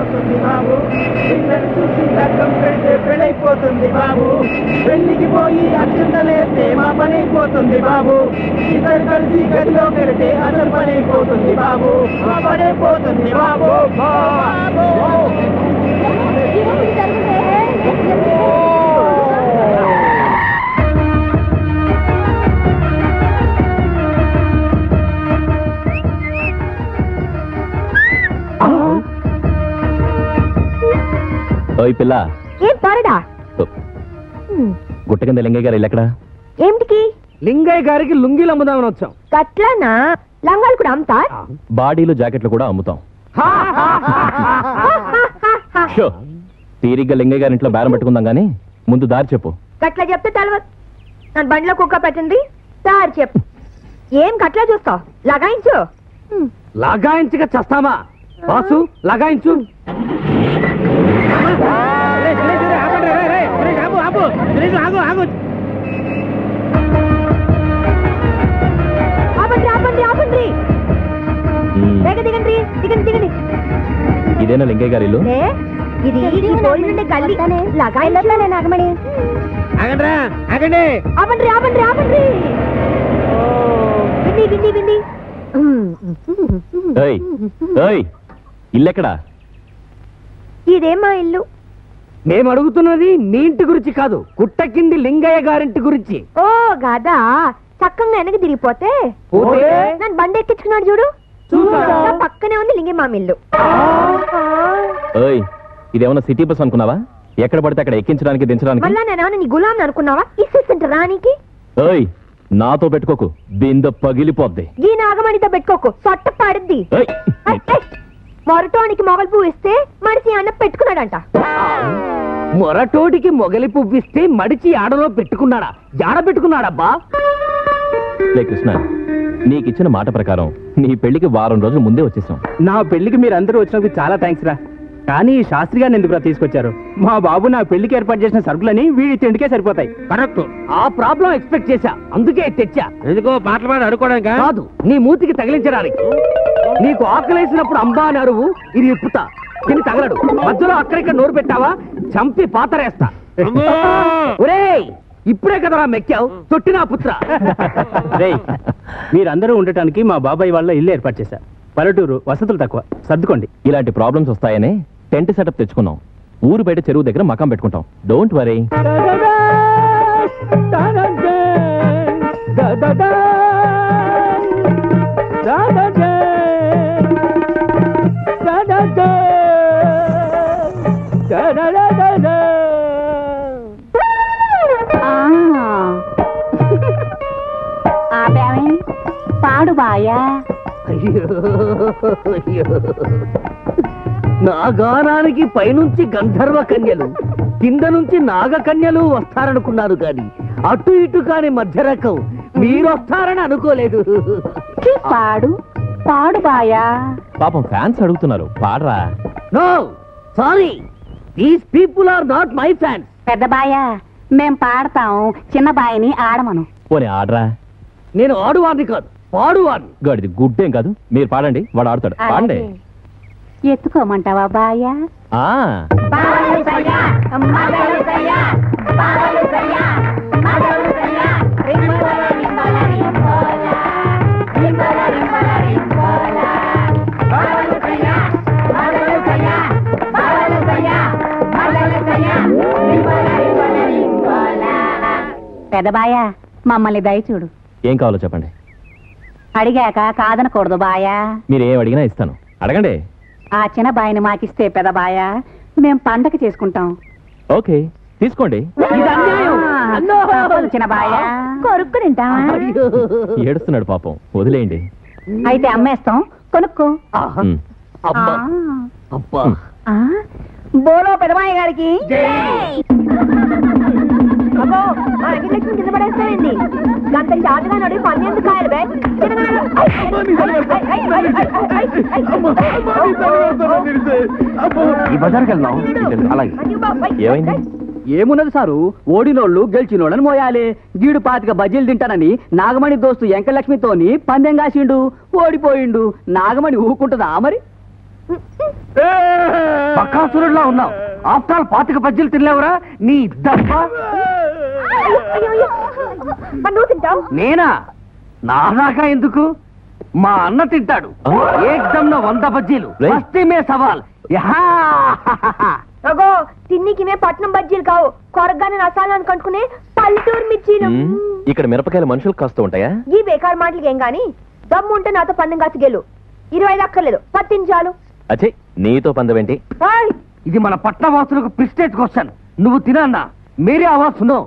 అయిపోతుంది బాబు. పిల్లలు చూసి లగ్గం పెడితే పెళ్ళైపోతుంది బాబు. పెళ్లికి పోయి అక్షంతలేస్తే మా పని అయిపోతుంది బాబు. ఇద్దరు కలిసి గదిలో పెడితే అసలు పని అయిపోతుంది బాబు. మా పని అయిపోతుంది బాబు. ఓయ్ పిల్ల, ఏం పారడా? గుట్ట కింద లింగయ్య గారు ఎక్కడ? ఏమిటికి? లింగయ్య గారికి లుంగీలు అమ్ముదామని వచ్చాం. గట్లనా? లంగాలు కూడా అమ్ముతా? బాడీలు జాకెట్లు కూడా అమ్ముతాం. తీరిగ్గా లింగయ్య గారి ఇంట్లో బేరం పెట్టుకుందాం గానీ ముందు దారి చెప్పు. గట్లా చెప్తే తెలవదు. నన్ను బండిలో కుక్క పెట్టింది. దారి చెప్పు. ఏం గట్లా చూస్తావు? లగాయించు. లగాయించగా చస్తామా? బాసు లగాయించు. ఇదేనా లింగయ్య గారి ఇల్లు? ఇది గల్లీ. లగాయించలే నాగమణి. ఆగండి. ఆపండి ఆపండి ఆపండి. విండి విండి విండి. ఇల్లెక్కడా? ఇదేమా ఇల్లు? మేము అడుగుతున్నది నీ ఇంటి గురించి కాదు, గుట్ట కింది లింగయ్య గారింటి గురించి. ఓ గాదా, చక్కగా వెనక తిరిగిపోతే నన్ను బండి ఎక్కించుకున్నాడు చూడు. పక్కనే ఉంది లింగయ్య మామ ఇల్లు. ఇదేమన్నా సిటీ బస్ అనుకున్నావా? ఎక్కడ పడితే అక్కడ ఎక్కించడానికి దించడానికి. మళ్ళా నేనేమన్నా నీ గులాం అనుకున్నావా? ఇస్తా రానికి. నాతో పెట్టుకోకు, బింద పగిలిపోద్ది. ఈ నాగమణితో పెట్టుకోకు, సొట్ట పాడిద్ది. మొరటోనికి మొగలి పువ్వు ఇస్తే మడిచి అన్న పెట్టుకున్నాడంట. మొరటోటికి మొగలి పువ్విస్తే మడిచి ఆడలో పెట్టుకున్నాడా? జాడ పెట్టుకున్నాడబ్బా. కృష్ణ, నీకిచ్చిన మాట ప్రకారం నీ పెళ్లికి వారం రోజులు ముందే వచ్చేసాం. నా పెళ్లికి మీరందరూ వచ్చినందుకు చాలా థ్యాంక్స్ రా. కానీ శాస్త్రి గారిని ఎందుకు తీసుకొచ్చారు? మా బాబు నా పెళ్లికి ఏర్పాటు చేసిన సరుకులని వీడి తిండికే సరిపోతాయి. కరెక్ట్. ఆ ప్రాబ్లం ఎక్స్పెక్ట్ చేశా, అందుకే తెచ్చా. ఎందుకో పాటలు పాడి అడుకోవడానికి కాదు, నీ మూతికి తగిలించడానికి. నీకు ఆకలేసినప్పుడు అంబా అని అరువు, ఇది ఇప్పుతా. తిని తగలడు. మధ్యలో అక్కడిక్కడ నోరు పెట్టావా చంపి పాతరేస్తా. ఒరేయ్, ఇప్పుడే కదరా మెక్కావు, తొట్టినా పుత్ర. మీరందరూ ఉండటానికి మా బాబాయ్ వాళ్ళ ఇల్లు ఏర్పాటు చేశా. పల్లెటూరు, వసతులు తక్కువ, సర్దుకోండి. ఇలాంటి ప్రాబ్లమ్స్ వస్తాయని టెంట్ సెటప్ తెచ్చుకున్నాం. ఊరు బయట చెరువు దగ్గర మకాం పెట్టుకుంటాం. Don't worry. పాడు బాయా. నా గానానికి పైనుంచి గంధర్వ కన్యలు, కింద నుంచి నాగకన్యలు వస్తారనుకున్నారు కానీ అటు ఇటు కాని మధ్య రకం మీరు వస్తారని అనుకోలేదు. పాడు పాడు బాయా. పాపం ఫ్యాన్స్ అడుగుతున్నారు, పాడరా. No sorry, these people are not my fans. పెద్ద బాయా, మేం పాడతాం, చిన్న బాయిని ఆడమను. పోనీ ఆడరా. నేను ఆడువాడిని కాదు, పాడువాడిని. గడిది గుడ్డేం కాదు, మీరు పాడండి, వాడు ఆడతాడు. పాడండి. ఎత్తుకోమంటావా బాయా? పెద్దబాయా, మమ్మల్ని దయచూడు. ఏం కావాలో చెప్పండి. అడిగాక కాదనకూడదు బాయా. మీరు ఏం అడిగినా ఇస్తాను, అడగండి. ఆ చిన్న బాయిని మాకిస్తే పెద్దబాయా, మేం పండగ చేసుకుంటాం. ఓకే, తీసుకోండి. చిన్న బాయా, కొరుక్కు తింటావా? ఏడుస్తున్నాడు పాపం, వదిలేయండి. అయితే అమ్మేస్తాం, కొనుక్కో. బోలో పెదమాయ గారికి. అబ్బో, మా అఖిలక్ష్మి కింద పడేస్తాయండి. గంట చాటుగా నడి 12 కాయలు బే. ఏమైంది? ఏమున్నది సారు, ఓడినోళ్ళు గెలిచినోళ్ళని మోయాలి. గీడు 25 బజ్జీలు తింటానని నాగమణి దోస్తు ఎంకలక్ష్మితోని పందెం కాసిండు, ఓడిపోయిండు. నాగమణి ఊకుంటుందా మరి? బకాసురుడిలా ఉన్నావు. ఆఫ్టర్ ఆల్ 25 బజ్జీలు తినలేవురా నీ దప్ప. నువ్వు తింటావు? నేనా? నాదాకా ఎందుకు, మా అన్న తింటాడు. ఏకదమ్ 100 బజ్జీలు. మే సవాల్. అగో తిన్నికివే పట్నం బజ్జీలు కావు, కొరగానే రసాలను కట్టుకునే పల్లెటూరు మిర్చీలు. ఇక్కడ మిరపకాయలు మనుషులకు కాస్తూ ఉంటాయా? ఈ బేకార్ మాటలకి ఏం గాని, దమ్ము ఉంటే నాతో పందెం కాసి గెలు. 25 అక్కర్లేదు, 10 చాలు. అచ్చే నీతో పందవేంటి? ఇది మన పట్న వాసులకు ప్రిస్టేజ్ క్వశ్చన్. నువ్వు తినన్నా మీరే ఆవాజ్ సునో.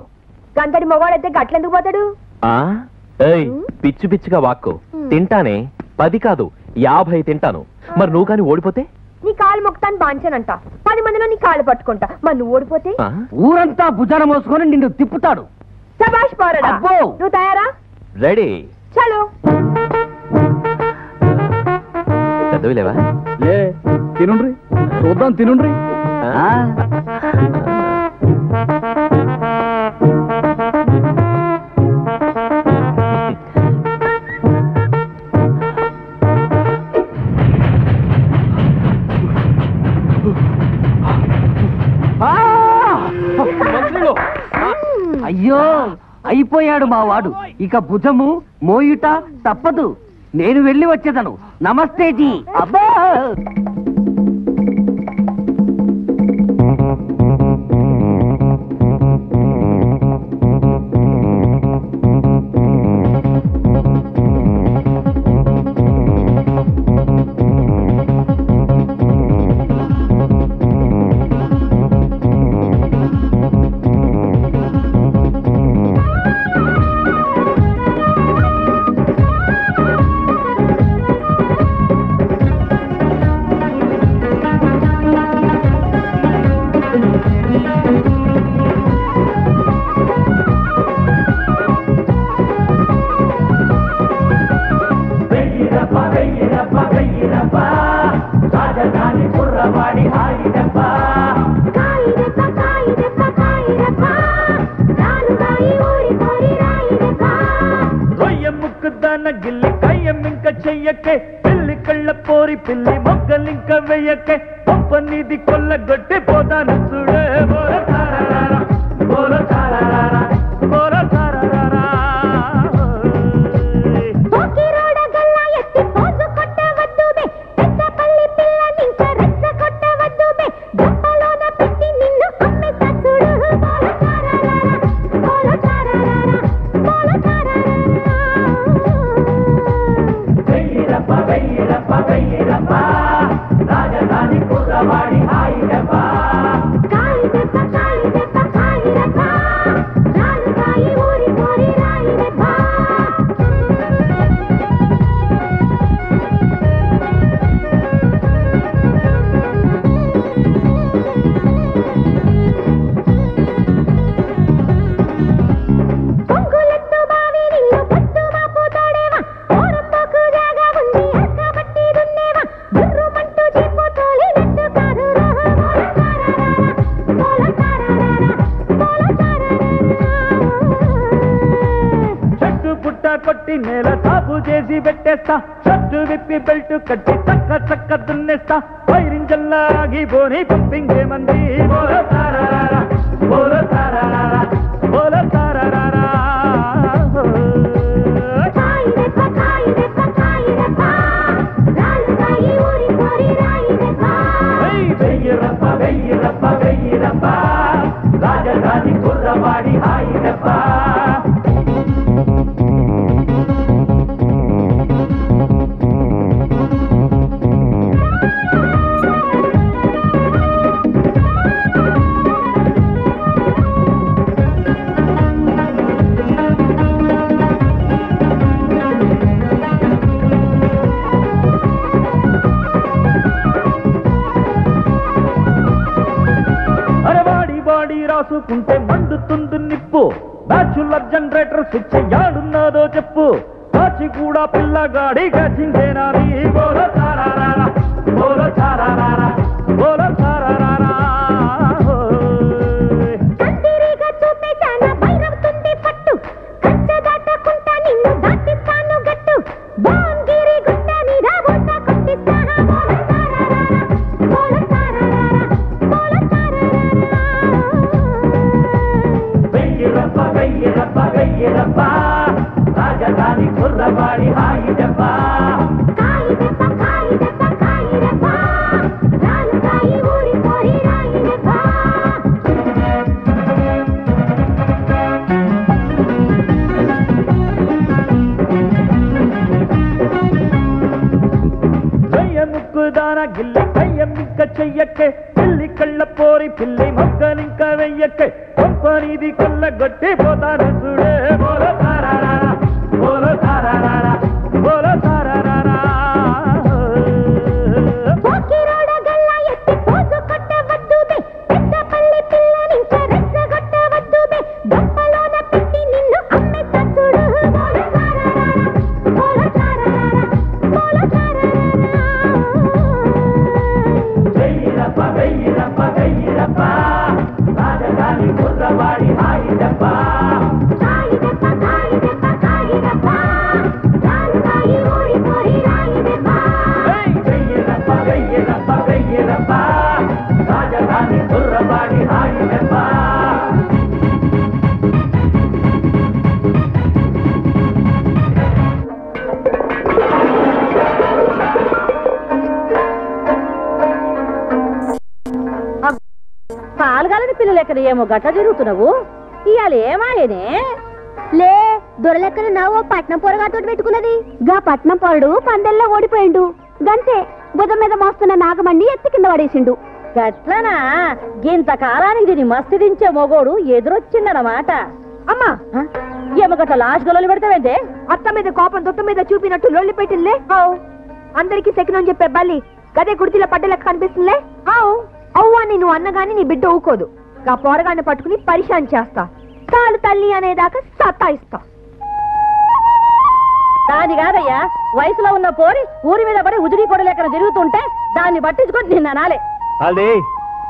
గంతడి మొగాడైతే గట్లెందుకు పోతాడు? పిచ్చి పిచ్చిగా వాక్కు. తింటానే 10 కాదు 50 తింటాను. మరి నువ్వు కానీ ఓడిపోతే? నీ కాలు మొక్తాను బాంచానంట, 10 మందిలో నీ కాలు పట్టుకుంటా. మరి నువ్వు ఓడిపోతే ఊరంతా భుజాన మోసుకొని నిన్ను తిప్పుతాడు. సబాష్ పారడా. నువ్వు తయారా? రెడీ. చలో. చదువులేవా? లే తినుండ్రి, చూద్దాం తినుండ్రి. అయ్యో అయిపోయాడు మా వాడు. ఇక భుజము మోయుట తప్పదు. నేను వెళ్ళి వచ్చేదను. నమస్తే జీ. అబ్బా గిల్లి కయ్యమింక చెయ్యకే, పిల్లి కళ్ళ పోరి పిల్లి మొగ్గలింక వెయ్యకే, పంపనిది కొల్లగొట్టి పోతాను చూడే. బోర తారారా బోర తారారా బోర తారారా. రాజధాని కుర్రవాడి హాయి దెబ్బ. కొట్టి నేల సాపు చేసి పెట్టేస్తా, షర్టు విప్పి బెల్ట్ కట్టి చక్క చక్క దున్నేస్తా, వైరింజల్లా ఆగిపోని పంపించేమంది. బోల తారారా బోల తారారా బోల తారారా. వెయ్యిరప్ప వెయ్యిరప్ప వెయ్యిరప్ప, రాజధాని కుర్రవాడి హాయి దెబ్బ. రాసుకుంటే మండుతుంది నిప్పు, బ్యాచులర్ జనరేటర్ స్విచ్ యాడున్నదో చెప్పు, కాచి కూడా పిల్లగాడి గచించేనా. బోల తారారా బోల తారారా బోల తారారా. చెయ్యక్కే పిల్లి కళ్ళ పోరి పిల్లి మొక్కలింక వెయ్యక్కే కంపనీది కళ్ళగొట్టి పోతాను చూడే బోలో తారారా బోలో తారారా బోలో తారారా పాల్గాలని పిల్లలు ఎక్కడ ఏమో గట్ట జరుగుతున్నావు ఇవాళ ఏమాయనే లే దొరలెక్కన నవ్వు పట్నం పొరగాతో పెట్టుకున్నది గా పట్నం పొరడు పందెల్లో ఓడిపోయిండు గంతే బుధం మీద మోస్తున్న నాగమండి ఎత్తి కింద పడేసిండు గట్లనా గింత కాలానికి దీని మస్తు దించే మొగోడు ఎదురొచ్చిండనమాట అమ్మా ఏమో గట్ల లాస్ట్ గొల్లు పెడతావేంటే అత్త మీద కోపం దొత్త మీద చూపినట్టు లొల్లి పెట్టిందిలే అందరికి సెకినం చెప్పే బల్లి గదే కుర్తిలో పడ్డలకు కనిపిస్తుందిలే అవ్వా నేను అన్నగాని నీ బిడ్డ ఊకోదు గా పోరగాన్ని పట్టుకుని పరిశాన్ చేస్తా తాలు తల్లి అనేదాకా సత్తాయిస్తా దాని కాదయ్యా వయసులో ఉన్న పోరి ఊరి మీద పడి ఉదిరి పొడలేకన జరుగుతుంటే దాన్ని పట్టించుకొని నిన్న నాలే అదే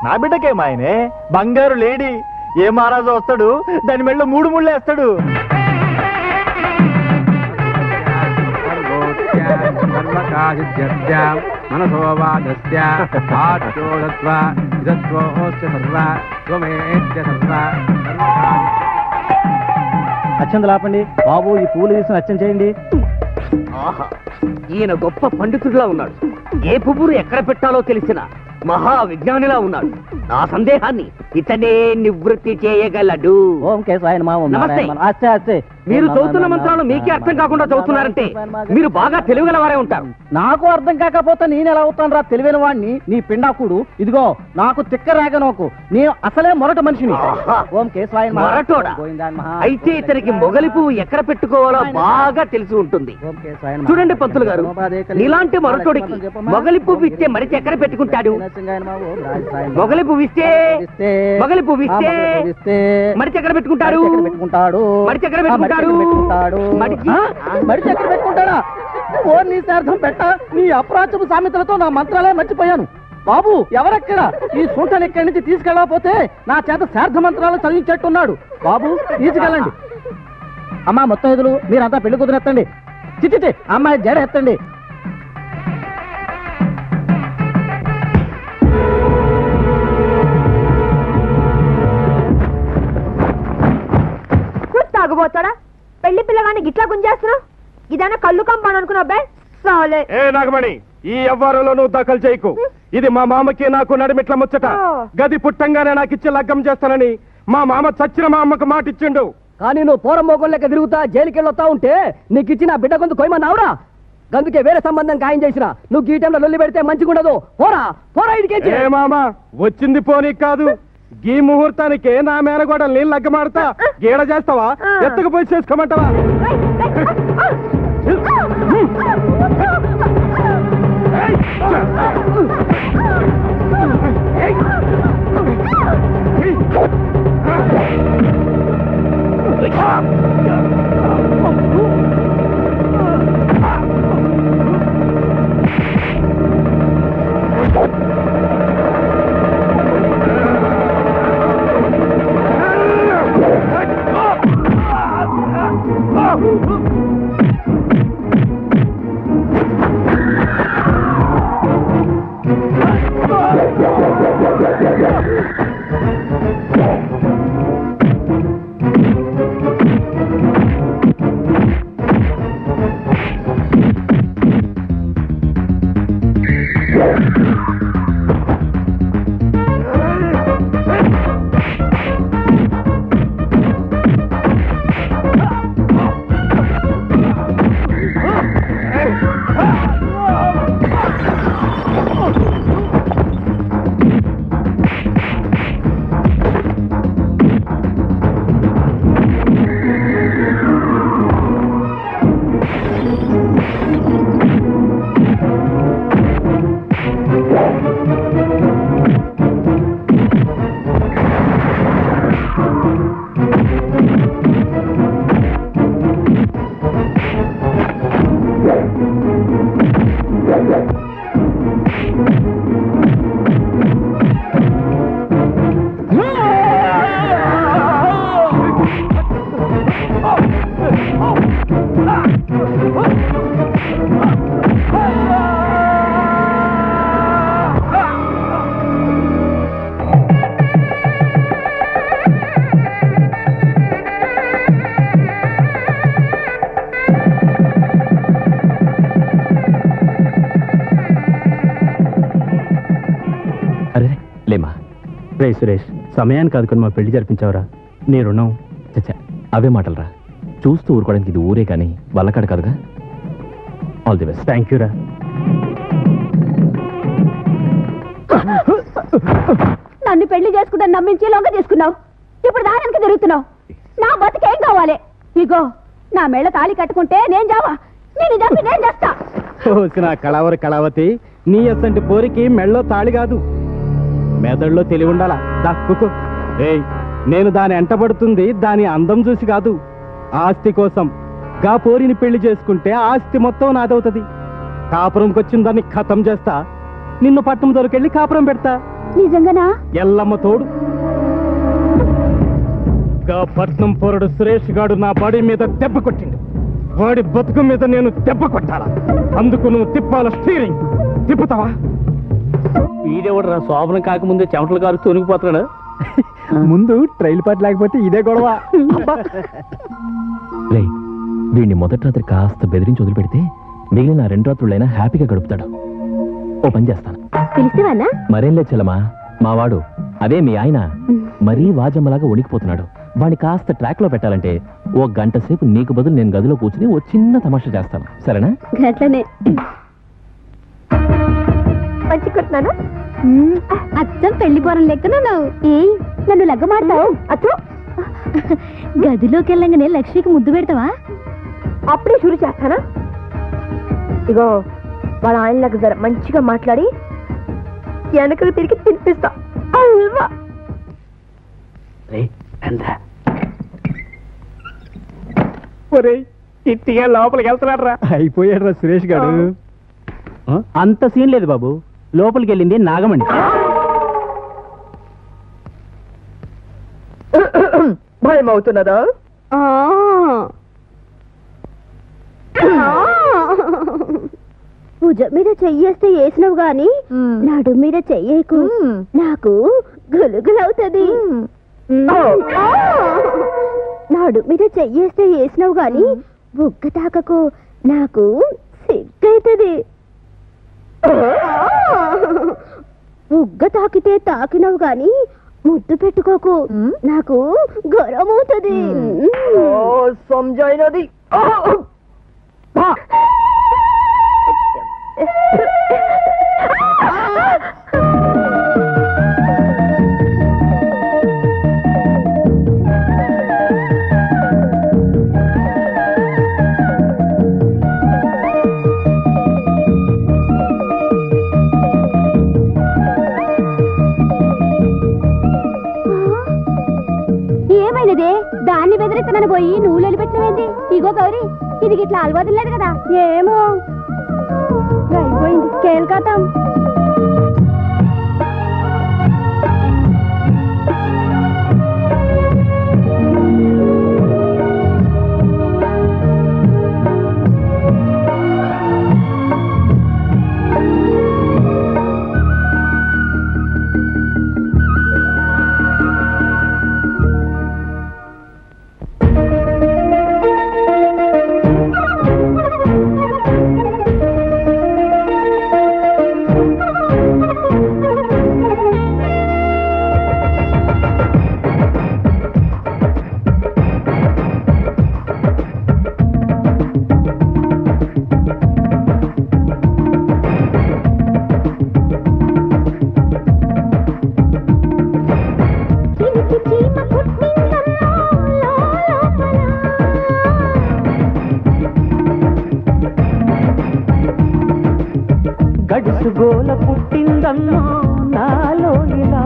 నా బిడ్డకేమాయనే బంగారు లేడీ ఏ మహారాజు వస్తాడు దాని మెళ్ళ 3 ముళ్ళు వేస్తాడు అచ్చందులు ఆపండి బాబు ఈ పూలు తీసిన అచ్చం చేయండి ఆహా ఈయన గొప్ప పండితుడిలా ఉన్నాడు ఏ పువ్వును ఎక్కడ పెట్టాలో తెలిసిన మహా విజ్ఞానిలా ఉన్నాడు నా సందేహాన్ని ఇతనే నివృత్తి చేయగలడు ఓం కేశవాయన మా ఓం నమస్తే. నారాయణ. అచ్చే అచ్చే మీరు చదువుతున్న మంత్రాలు మీకే అర్థం కాకుండా చదువుతున్నారంటే మీరు బాగా తెలివిగల వారే ఉంటారు నాకు అర్థం కాకపోతే నేను ఎలా అవుతాను రా తెలివైన వాడిని నీ పిండాకుడు ఇదిగో నాకు తిక్క రాగనోకు నేను అసలే మొరట మనిషిని ఆహా. ఓం కేశవాయన మొరటోడా? అయితే ఇతనికి మొగలి పువ్వు ఎక్కడ పెట్టుకోవాలో బాగా తెలిసి ఉంటుంది చూడండి పంతులు గారు ఇలాంటి మొరటోడికి మొగలి పువ్వు ఇస్తే మరిచి ఎక్కడ పెట్టుకుంటాడు మొగలి పువ్వు ఇస్తే మొగలి పువ్వు ఇస్తే మరిచి ఎక్కడ పెట్టుకుంటాడు మరిచి ఎక్కడ పెట్టుకుంటాడు మడిచి ఎక్కడ పెట్టుకుంటాడా ఓ నీ శార్థం పెట్ట నీ అప్రాచపు సామెతలతో నా మంత్రాలే మర్చిపోయాను బాబు ఎవరెక్కడ ఈ సూటలు ఎక్కడి నుంచి తీసుకెళ్ళకపోతే నా చేత శార్థ మంత్రాలు చదివించేట్టున్నాడు బాబు తీసుకెళ్ళండి అమ్మా మొత్తం ఎదురు మీరంతా పెళ్లి కుదిరి ఎత్తండి చిట్టి అమ్మాయి జడ ఎత్తండి తాగుపోతాడా పెళ్లి పిల్లగాని గిట్లా గుంజేస్తున్నావు ఇదైనా కళ్ళు కంపాను అనుకున్నావు సాలే ఏ నాగమణి ఈ వ్యవహారంలో నువ్వు దాఖలు చేయకు ఇది మా మామకి నాకు నడిమిట్ల ముచ్చట గది పుట్టంగానే నాకు ఇచ్చి లగ్గం చేస్తానని మా మామ చచ్చిన మా అమ్మకు మాట ఇచ్చిండు కానీ నువ్వు పోరం మోగం లెక్క తిరుగుతా జైలుకి వెళ్ళొస్తా ఉంటే నీకు ఇచ్చిన బిడ్డ కొంత కొయ్యమన్నావురా అందుకే వేరే సంబంధం ఖాయం చేసిన నువ్వు ఈ టైంలో లొల్లి పెడితే మంచిగుండదు పోరా పోరా ఇడికే ఏ మామ వచ్చింది పోనీ కాదు ఈ ముహూర్తానికే నా మేనగోడలు నేను లగ్గమాడతా గీడ చేస్తావా ఎత్తుకుపోయి చేసుకోమంటావా అరే లేమా. రే సురేష్, సమయానికి కాదుకొని మా పెళ్లి జరిపించావురా, నీ రుణం. చచ్చా, అవే మాటలరా. చూస్తూ ఊరుకోవడానికి ఇది ఊరే కానీ వల్లకాడు కాదుగా. All the best. Thank you రా. నన్ను పెళ్లి చేసుకుంటాను నమ్మించి లొంగ తీసుకున్నావు. ఇప్పుడు దానికి తిరుగుతున్నావు. నా బతికేం కావాలి? ఇగో నా మెళ్ళ తాళి కట్టుకుంటే నేను జావా, నేను చంపి నేను చేస్తా. నా కళావరి కళావతి, నీ అసంటి పోరికి మెళ్ళో తాళి కాదు, మెదడులో తెలివి ఉండాలా. దక్కుకు. ఏయ్, నేను దాని ఎంటబడుతుంది దాని అందం చూసి కాదు, ఆస్తి కోసం. గా పోరిని పెళ్లి చేసుకుంటే ఆస్తి మొత్తం నాదవుతుంది. కాపురంకొచ్చిన దాన్ని ఖతం చేస్తా, నిన్ను పట్టణం దొరికెళ్ళి కాపురం పెడతా. నిజంగానా? ఎల్లమ్మ తోడు. గా పట్నం పోరడు సురేష్ గాడు నా బాడీ మీద దెబ్బ కొట్టిండు. వాడి బతుకు మీద నేను దెబ్బ కొట్టాలా? అందుకు నువ్వు తిప్పాల స్టీరింగ్. తిప్పుతావా? వీడెవడు రా, శోభనం కాకముందే చెమటలు కారు తొనిగిపోతున్నాడు. ముందు ట్రైల్ పార్ట్ లేకపోతే ఇదే గొడవ. లే, వీడిని మొదటి రాత్రి కాస్త బెదిరించి వదిలిపెడితే మిగిలిన 2 రాత్రులైనా హ్యాపీగా గడుపుతాడు. ఓ పని చేస్తాను. పిలిస్తేవానా? మరేం లేదు చెల్లమా, మావాడు అదే మీ ఆయన మరీ వాజమ్మలాగా ఉడికిపోతున్నాడు. వాడిని కాస్త ట్రాక్ లో పెట్టాలంటే 1 గంట సేపు నీకు బదులు నేను గదిలో కూర్చుని ఓ చిన్న తమాషా చేస్తాను, సరేనా? గట్లనే. మంచి కొట్టినానా? అచ్చం పెళ్లి పోరం లెక్కనున్నావు. ఏయ్, నన్ను లగ్గమాడతావు? అచ్చు, గదిలోకి వెళ్ళంగానే లక్ష్మికి ముద్దు పెడతావా? అప్పుడే షురు చేస్తానా? ఇగో వాళ్ళ ఆయనలకు జర మంచిగా మాట్లాడి వెనకకు తిరిగి తినిపిస్తా. అల్వా ఇట్టిగా లోపలికి వెళ్తున్నాడు రా. అయిపోయాడు రా సురేష్ గారు. అంత సీన్ లేదు బాబు, లోపలికి వెళ్ళింది నాగమణి. భయం అవుతున్నదా? భుజం మీద చెయ్యేస్తే వేసినవు గాని నడు మీద చెయ్యకు, నాకు గులుగులవుతుంది. నాడు మీద చెయ్యేస్తే వేసినవు గాని బుగ్గ తాకకు, నాకు సిగ్గైతుంది. బుగ్గ తాకితే తాకినవు గాని ముద్దు పెట్టుకోకు, నాకు గొరమవుతుంది. సంజైనది. ఏమైనదే? దాన్ని బెదిరిస్తున్నాను పోయి నువ్వు నిలబెట్టినవేంటి? ఇగో గౌరీ, ఇది ఇట్లా అలవాటు లేదు కదా. ఏమో అయిపోయింది కేల్కాతం. గోల పుట్టిందమ్మా నాలో ఇలా,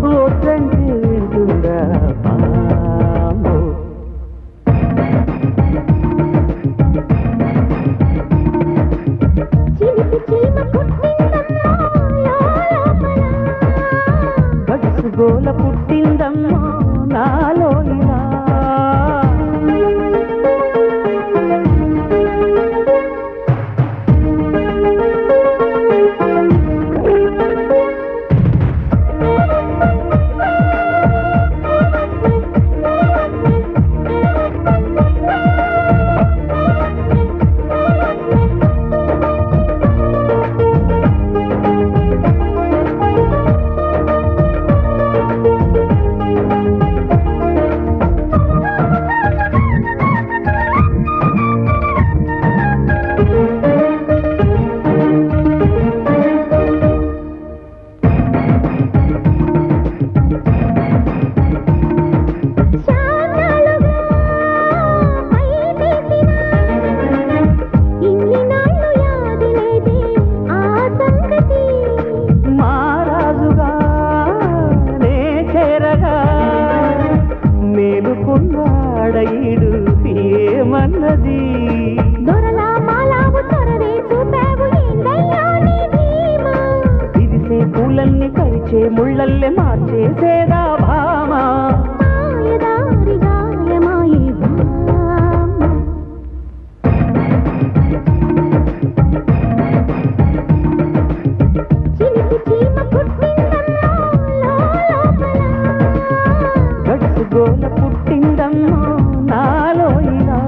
ఓ తండ్రి వింటుందా బామో. గోల పుట్టిందమ్మా నాలో ఈడు ఏమన్నది దొరలా మాలావు చొరవే చూపావు ఏందయ్యా నీ ధీమా విరిసే పూలల్ని పరిచే ముళ్ళల్లే మార్చేసేదా భామా మాయదారి గాయమాయే భామ చిలికి చీమ పుట్టిందమ్మా లోపల గడుసు గోల పుట్టిందమ్మో నాలో ఇలా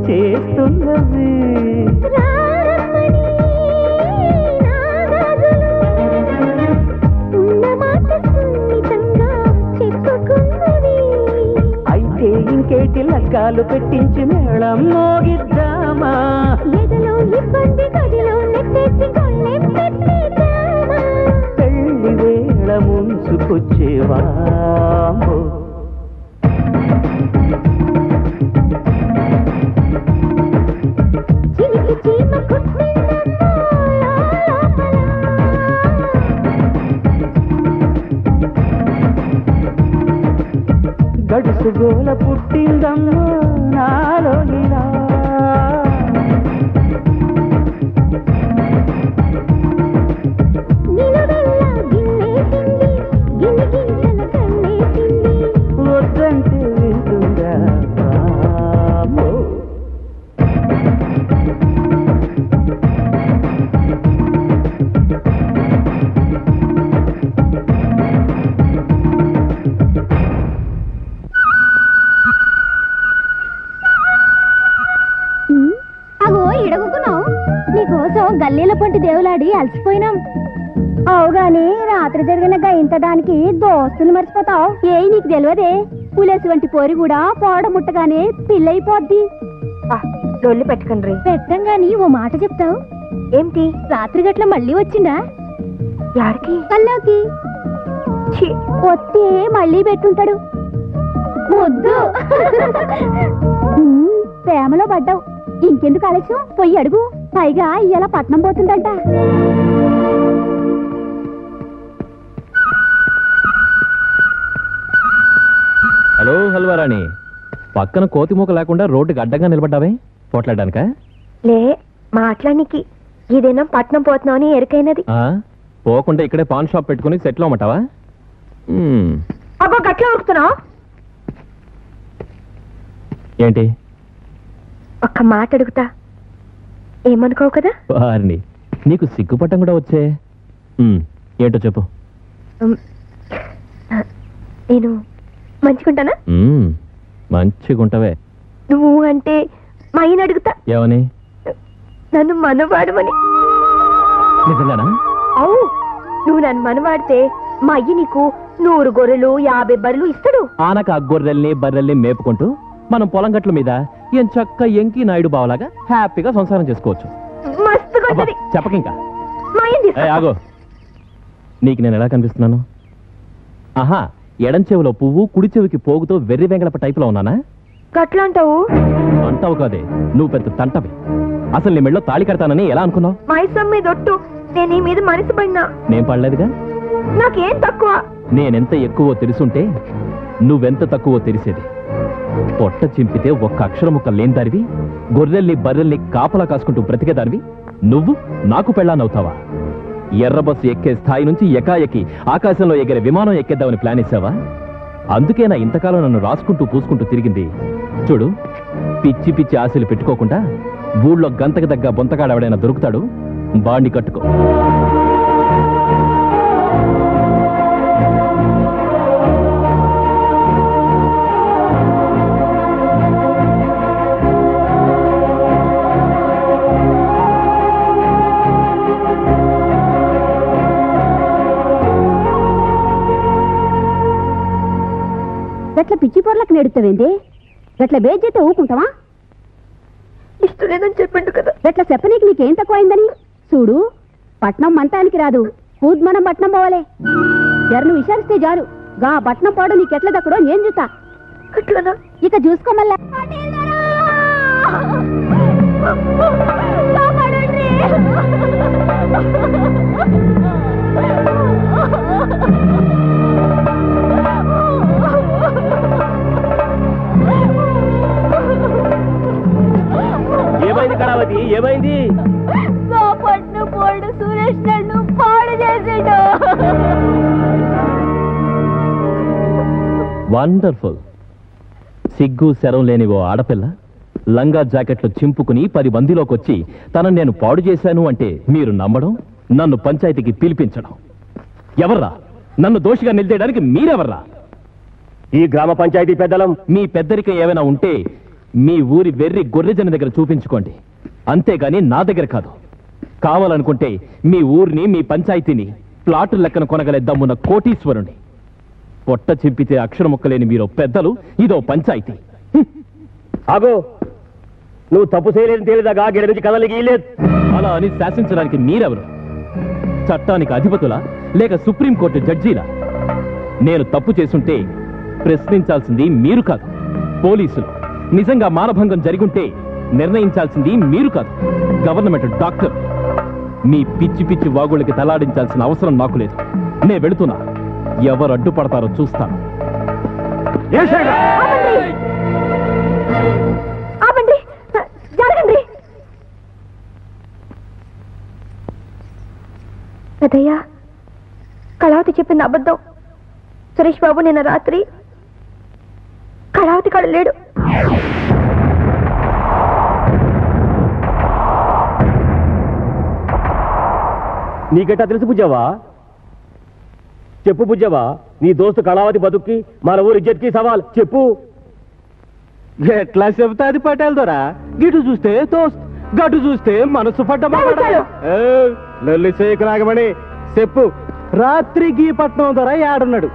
చేస్తున్నవి అయితే ఇంకేటి లగ్గాలు పెట్టించి మేళం మోగిద్దామా ఎదలో ఇబ్బంది గదిలో నెట్టేసి గొళ్ళెం పెట్టేద్దామా పెళ్లి వేళ ముంచుకొచ్చేవా చిలికి చీమ కుట్టిందమ్మా లోపల గడుసు గోల పుట్టిందమ్మో నాలో ఇలా నిలువెల్లా గిల్లేసింది గిలిగింతల కన్నేసింది వద్దంటే వింటుందా బాబో అగో ఇడగుకున్నావు నీకోసం గల్లీల పొంటి దేవులాడి అలసిపోయినాం అవుగాని రాత్రి జరిగిన ఇంత దానికి దోస్తులు మర్చిపోతావు ఏ నీకు తెలియదే పులేసు వంటి పోరి కూడా పోడ ముట్టగానే పిల్లయిపోద్ది లొల్లి పెట్టకండి పెట్టంగాని ఓ మాట చెప్తావు ఏంటి రాత్రి గట్ల మళ్ళీ వచ్చిందా యాడికి కల్లోకి వస్తే మళ్ళీ పెట్టుంటాడు ముద్దు ప్రేమలో పడ్డావు ఇంకెందుకు ఆలస్యం పోయి అడుగు పైగా ఇయ్యాల పట్నం పోతుందంట హలో హల్వారాణి, పక్కన కోతి మూక లేకుండా రోడ్డుకి అడ్డంగా నిలబడ్డావే పోట్లాడడానికా? లే మాట్లానికి ఇదేనా పట్నం పోతున్నావు ఎరికైనది పోకుండా ఇక్కడే పాన్ షాప్ పెట్టుకుని సెటిల్ అవ్వమంటావా? అబ్బో గట్లా ఉరుకుతున్నావు ఏంటి? ఒక్క మాట అడుగుతా ఏమనుకోవు కదా? వారిని నీకు సిగ్గుపట్టం కూడా వచ్చే. ఏంటో చెప్పు. నేను మంచిగుంటానా? మంచిగుంటవే. నువ్వు అంటే మా ఆయన అడుగుతా. ఏమని? నన్ను మనవాడమని. నిజంగానా? అవు నువ్వు నన్ను మనవాడితే మా అయ్య నీకు 100 గొర్రెలు 50 బర్రెలు ఇస్తాడు. ఆనక ఆ గొర్రెల్ని బర్రెల్ని మేపుకుంటూ మనం పొలం గట్ల మీద ఏం చక్క ఎంకి నాయుడు బావలాగా హ్యాపీగా సంసారం చేసుకోవచ్చు. మస్తుగా ఉంటది. చెప్పకింకా. మా ఆయన తీసుకొస్తా. ఆగో, నీకు నేను ఎలా కనిపిస్తున్నాను? ఆహా, ఎడం చెవిలో పువ్వు కుడి చెవికి పోగుతో వెర్రి వెంగళప టైపులో ఉన్నానా? గట్లా అంటావు? అంటావు కాదే, నువ్వు పెద్ద తంటవి. అసలు నీ మెళ్ళో తాళి కడతానని ఎలా అనుకున్నావు? మా ఇష్టం మీద ఒట్టు. నేను నీ మీద మనసు పడినా. నేను పడలేదుగా. నాకేం తక్కువ? నేనెంత ఎక్కువో తెలుసుంటే నువ్వెంత తక్కువో తెలిసేది. పొట్ట చింపితే ఒక్క అక్షరం ముక్క లేని దారివి, గొర్రెల్ని బర్రెల్ని కాపలా కాసుకుంటూ బ్రతికేదానివి నువ్వు నాకు పెళ్ళానవుతావా? ఎర్ర బస్సు ఎక్కే స్థాయి నుంచి ఎకాఎకి ఆకాశంలో ఎగిరే విమానం ఎక్కేద్దామని ప్లాన్ వేసావా? అందుకేనా ఇంతకాలం నన్ను రాసుకుంటూ పూసుకుంటూ తిరిగింది. చూడు, పిచ్చి పిచ్చి ఆశలు పెట్టుకోకుండా ఊళ్ళో గంతకు దగ్గ బొంతగాడెవడైనా దొరుకుతాడు, బాండి కట్టుకో. గట్ల పిచ్చి పొరలకు నెడుతావేంది? గట్ల బేజ్ చేస్తే ఊకుంటావా? ఇష్టం లేదని చెప్పిండు కదా. గట్ల చెప్పనీకి నీకేం తక్కువైందని? చూడు, పట్నం మంతానికి రాదు, కూద్మనం పట్నం పోవాలే. జర్ను విచారిస్తే చాలు, గా పట్నం పాడు నీకెట్ల దక్కడో నేను చూస్తా. అట్లనా? ఇక చూసుకోమల్లా. ఏమైంది కళావతి? ఏమైంది? పట్నం పోడు సురేష్ నన్ను పాడు చేసాడు. వండర్ఫుల్. సిగ్గు శరం లేని ఓ ఆడపిల్ల లంగా జాకెట్లు చింపుకుని 10 మందిలోకి వచ్చి తనను నేను పాడు చేశాను అంటే మీరు నమ్మడం, నన్ను పంచాయతీకి పిలిపించడం. ఎవర్రా నన్ను దోషిగా నిలిచేయడానికి? మీరెవర్రా? ఈ గ్రామ పంచాయతీ పెద్దలం. మీ పెద్దరికం ఏమైనా ఉంటే మీ ఊరి వెర్రి గొర్రెజన దగ్గర చూపించుకోండి, అంతేగాని నా దగ్గర కాదు. కావాలనుకుంటే మీ ఊరిని, మీ పంచాయతీని ప్లాటు లెక్కన కొనగలే దమ్మున్న కోటీశ్వరుని. పొట్ట చింపితే అక్షరం ముక్కలేని మీరు పెద్దలు, ఇదో పంచాయతీ. ఆగో, నువ్వు తప్పు చేయలేని తేలిదాగా గిడ నుంచి కదలికి లేదు. అలా అని శాసించడానికి మీరెవరు? చట్టానికి అధిపతులా లేక సుప్రీంకోర్టు జడ్జీలా? నేను తప్పు చేసుంటే ప్రశ్నించాల్సింది మీరు కాదు, పోలీసులు. నిజంగా మానభంగం జరిగుంటే నిర్ణయించాల్సింది మీరు కాదు, గవర్నమెంట్ డాక్టర్. మీ పిచ్చి పిచ్చి వాగుళ్ళకి తలాడించాల్సిన అవసరం నాకు లేదు. నే వెళుతున్నా, ఎవరు అడ్డుపడతారో చూస్తాను. ఆపండి, జరగండి. పెద్దయ్యా, కళావతి చెప్పింది అబద్ధం. సురేష్ బాబు నిన్న రాత్రి కళావతి కాడ లేడు. నీకెట్టా తెలుసు బుజ్జవా? చెప్పు బుజ్జవా, నీ దోస్తు కళావతి బతుక్కి మన ఊరి ఇజ్జత్కి సవాల్ చెప్పు. ఎట్లా చెబుతా అది పటేల్ దొరా? గిటు చూస్తే దోస్త్, గటు చూస్తే మనసు పడ్డల్లి చేయకలాగమని చెప్పు. రాత్రి గీ పట్నం దొర ఏడున్నాడు?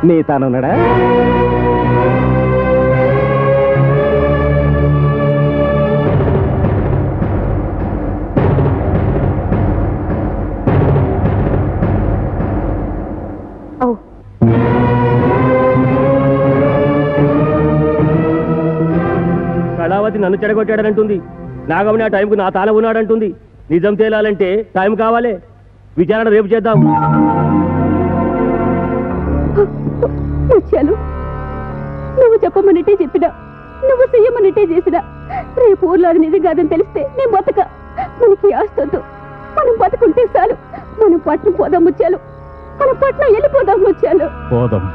నీ తానున్నాడా? కళావతి నన్ను చెడగొట్టాడనంటుంది, నాగమని ఆ టైంకు నా తాన ఉన్నాడంటుంది. నిజం తేలాలంటే టైం కావాలి. విచారణ రేపు చేద్దాం. ముత్యాలు, నువ్వు చెప్పమన్నట్టే చెప్పినా, నువ్వు చెయ్యమన్నట్టే చేసినా, రేపు ఊర్లో అది నిజం కాదని తెలిస్తే నేను బతక. మనకి ఆస్తొద్దు, మనం బతుకుంటే చాలు. మనం పట్నం పోదాం ముత్యాలు, మనం పట్నం వెళ్ళిపోదాం ముత్యాలు. పోదాం.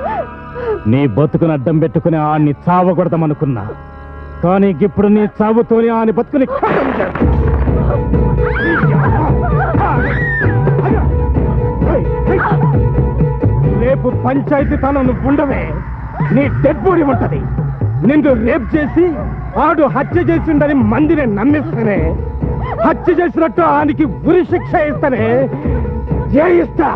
నీ బతుకుని అడ్డం పెట్టుకుని ఆన్ని చావకూడదామనుకున్నా, కానీ ఇప్పుడు నీ చావుతోని ఆని బతుకుని రేపు పంచాయతీ తనను ఉండవే, నీ డెడ్ బాడీ ఉంటది. నిన్ను రేప్ చేసి ఆడు హత్య చేసిండని మందిని నమ్మిస్తానే, హత్య చేసినట్టు ఆనికి ఉరి శిక్ష ఇస్తానే. చేయిస్తా.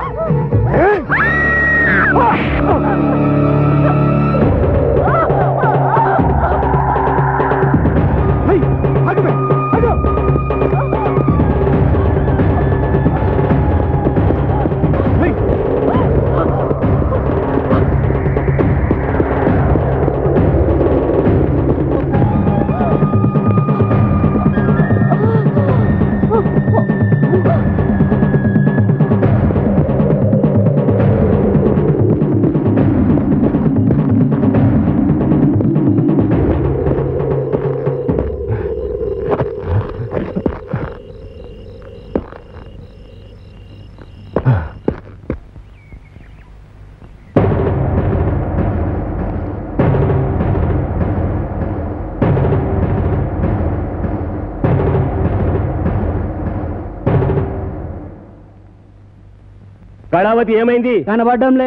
కళావతి ఏమైంది? కనబడ్డంలే.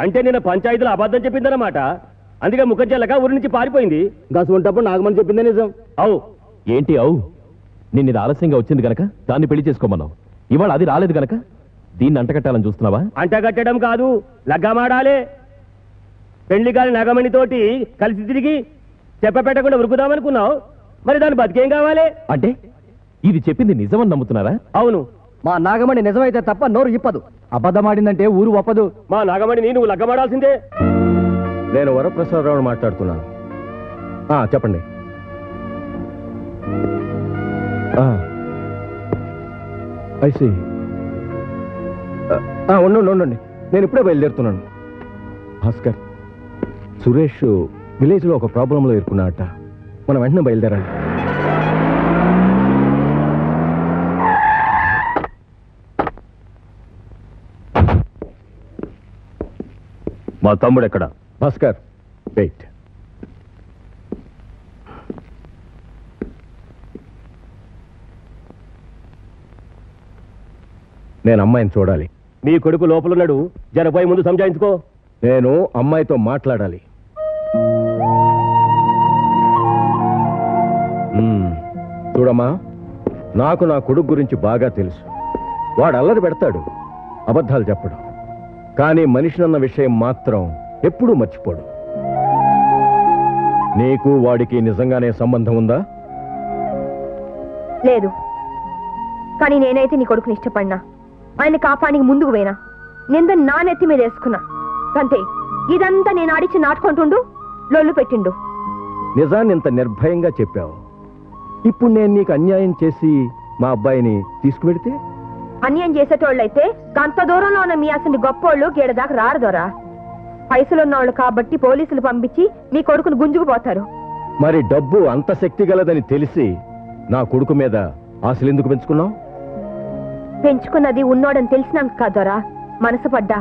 అంటే నిన్న పంచాయతీలో అబద్ధం చెప్పిందన్నమాట. అందుకే ముఖజ్జల్లగా ఊరి నుంచి పారిపోయింది. గసుంటప్పుడు నాగమని చెప్పిందే నిజం. అవు ఏంటి అవు? నిన్న ఆలస్యంగా వచ్చింది గనక దాన్ని పెళ్లి చేసుకోమన్నావు. ఇవాళ అది రాలేదు గనక దీన్ని అంటగట్టాలని చూస్తున్నావా? అంటగట్టడం కాదు, లగ్గమాడాలే. పెళ్లి కాని నాగమణితోటి కలిసి తిరిగి చెప్పపెట్టకుండా ఉరుకుదామనుకున్నావు, మరి దాని బతికేం కావాలి? అంటే ఇది చెప్పింది నిజమని నమ్ముతున్నారా? అవును, మా నాగమణి నిజమైతే తప్ప నోరు ఇప్పదు. అబద్ధమాడిందంటే ఊరు ఒప్పదు. మా నాగమణిని నువ్వు లగ్గమాడాల్సిందే. నేను వరప్రసాదరావు మాట్లాడుతున్నాను. చెప్పండి. ఐసి ఉండండి, నేను ఇప్పుడే బయలుదేరుతున్నాను. భాస్కర్, సురేష్ విలేజ్లో ఒక ప్రాబ్లంలో ఇరుక్కున్నాడట. మనం వెంటనే బయలుదేరాలి. మా తమ్ముడు ఎక్కడ? భాస్కర్, వెయిట్. నేను అమ్మాయిని చూడాలి. మీ కొడుకు లోపలున్నాడు, జరపోయి ముందు సంజాయించుకో. నేను అమ్మాయితో మాట్లాడాలి. చూడమ్మా, నాకు నా కొడుకు గురించి బాగా తెలుసు. వాడు అల్లరి పెడతాడు, అబద్ధాలు చెప్పడు. కానీ మనిషినన్న విషయం మాత్రం ఎప్పుడూ మర్చిపోడు. నీకు వాడికి నిజంగానే సంబంధం ఉందా? లేదు, కానీ నేనైతే నీ కొడుకుని ఇష్టపడినా, ఆయన కాపానికి ముందుకు పోయినా, నింద నా నెత్తి మీద వేసుకున్నా. అంతే, ఇదంతా నేను ఆడిచి నాటుకుంటుండు, లొల్లు పెట్టిండు. నిజాన్ని ఇంత నిర్భయంగా చెప్పావు. ఇప్పుడు నేను నీకు అన్యాయం చేసి మా అబ్బాయిని తీసుకువెడితే? అన్యాయం చేసేటోళ్ళైతే అంత దూరంలో ఉన్న మీ అసలు గొప్పోళ్ళు గేడదాకా రారు దొరా. పైసలున్నోళ్ళు కాబట్టి పోలీసులు పంపించి మీ కొడుకును గుంజుకుపోతారు. మరి డబ్బు అంత శక్తి గలదని తెలిసి నా కొడుకు మీద ఆశలు ఎందుకు పెంచుకున్నావు? పెంచుకున్నది ఉన్నోడని తెలిసినాక కాదోరా, మనసు పడ్డా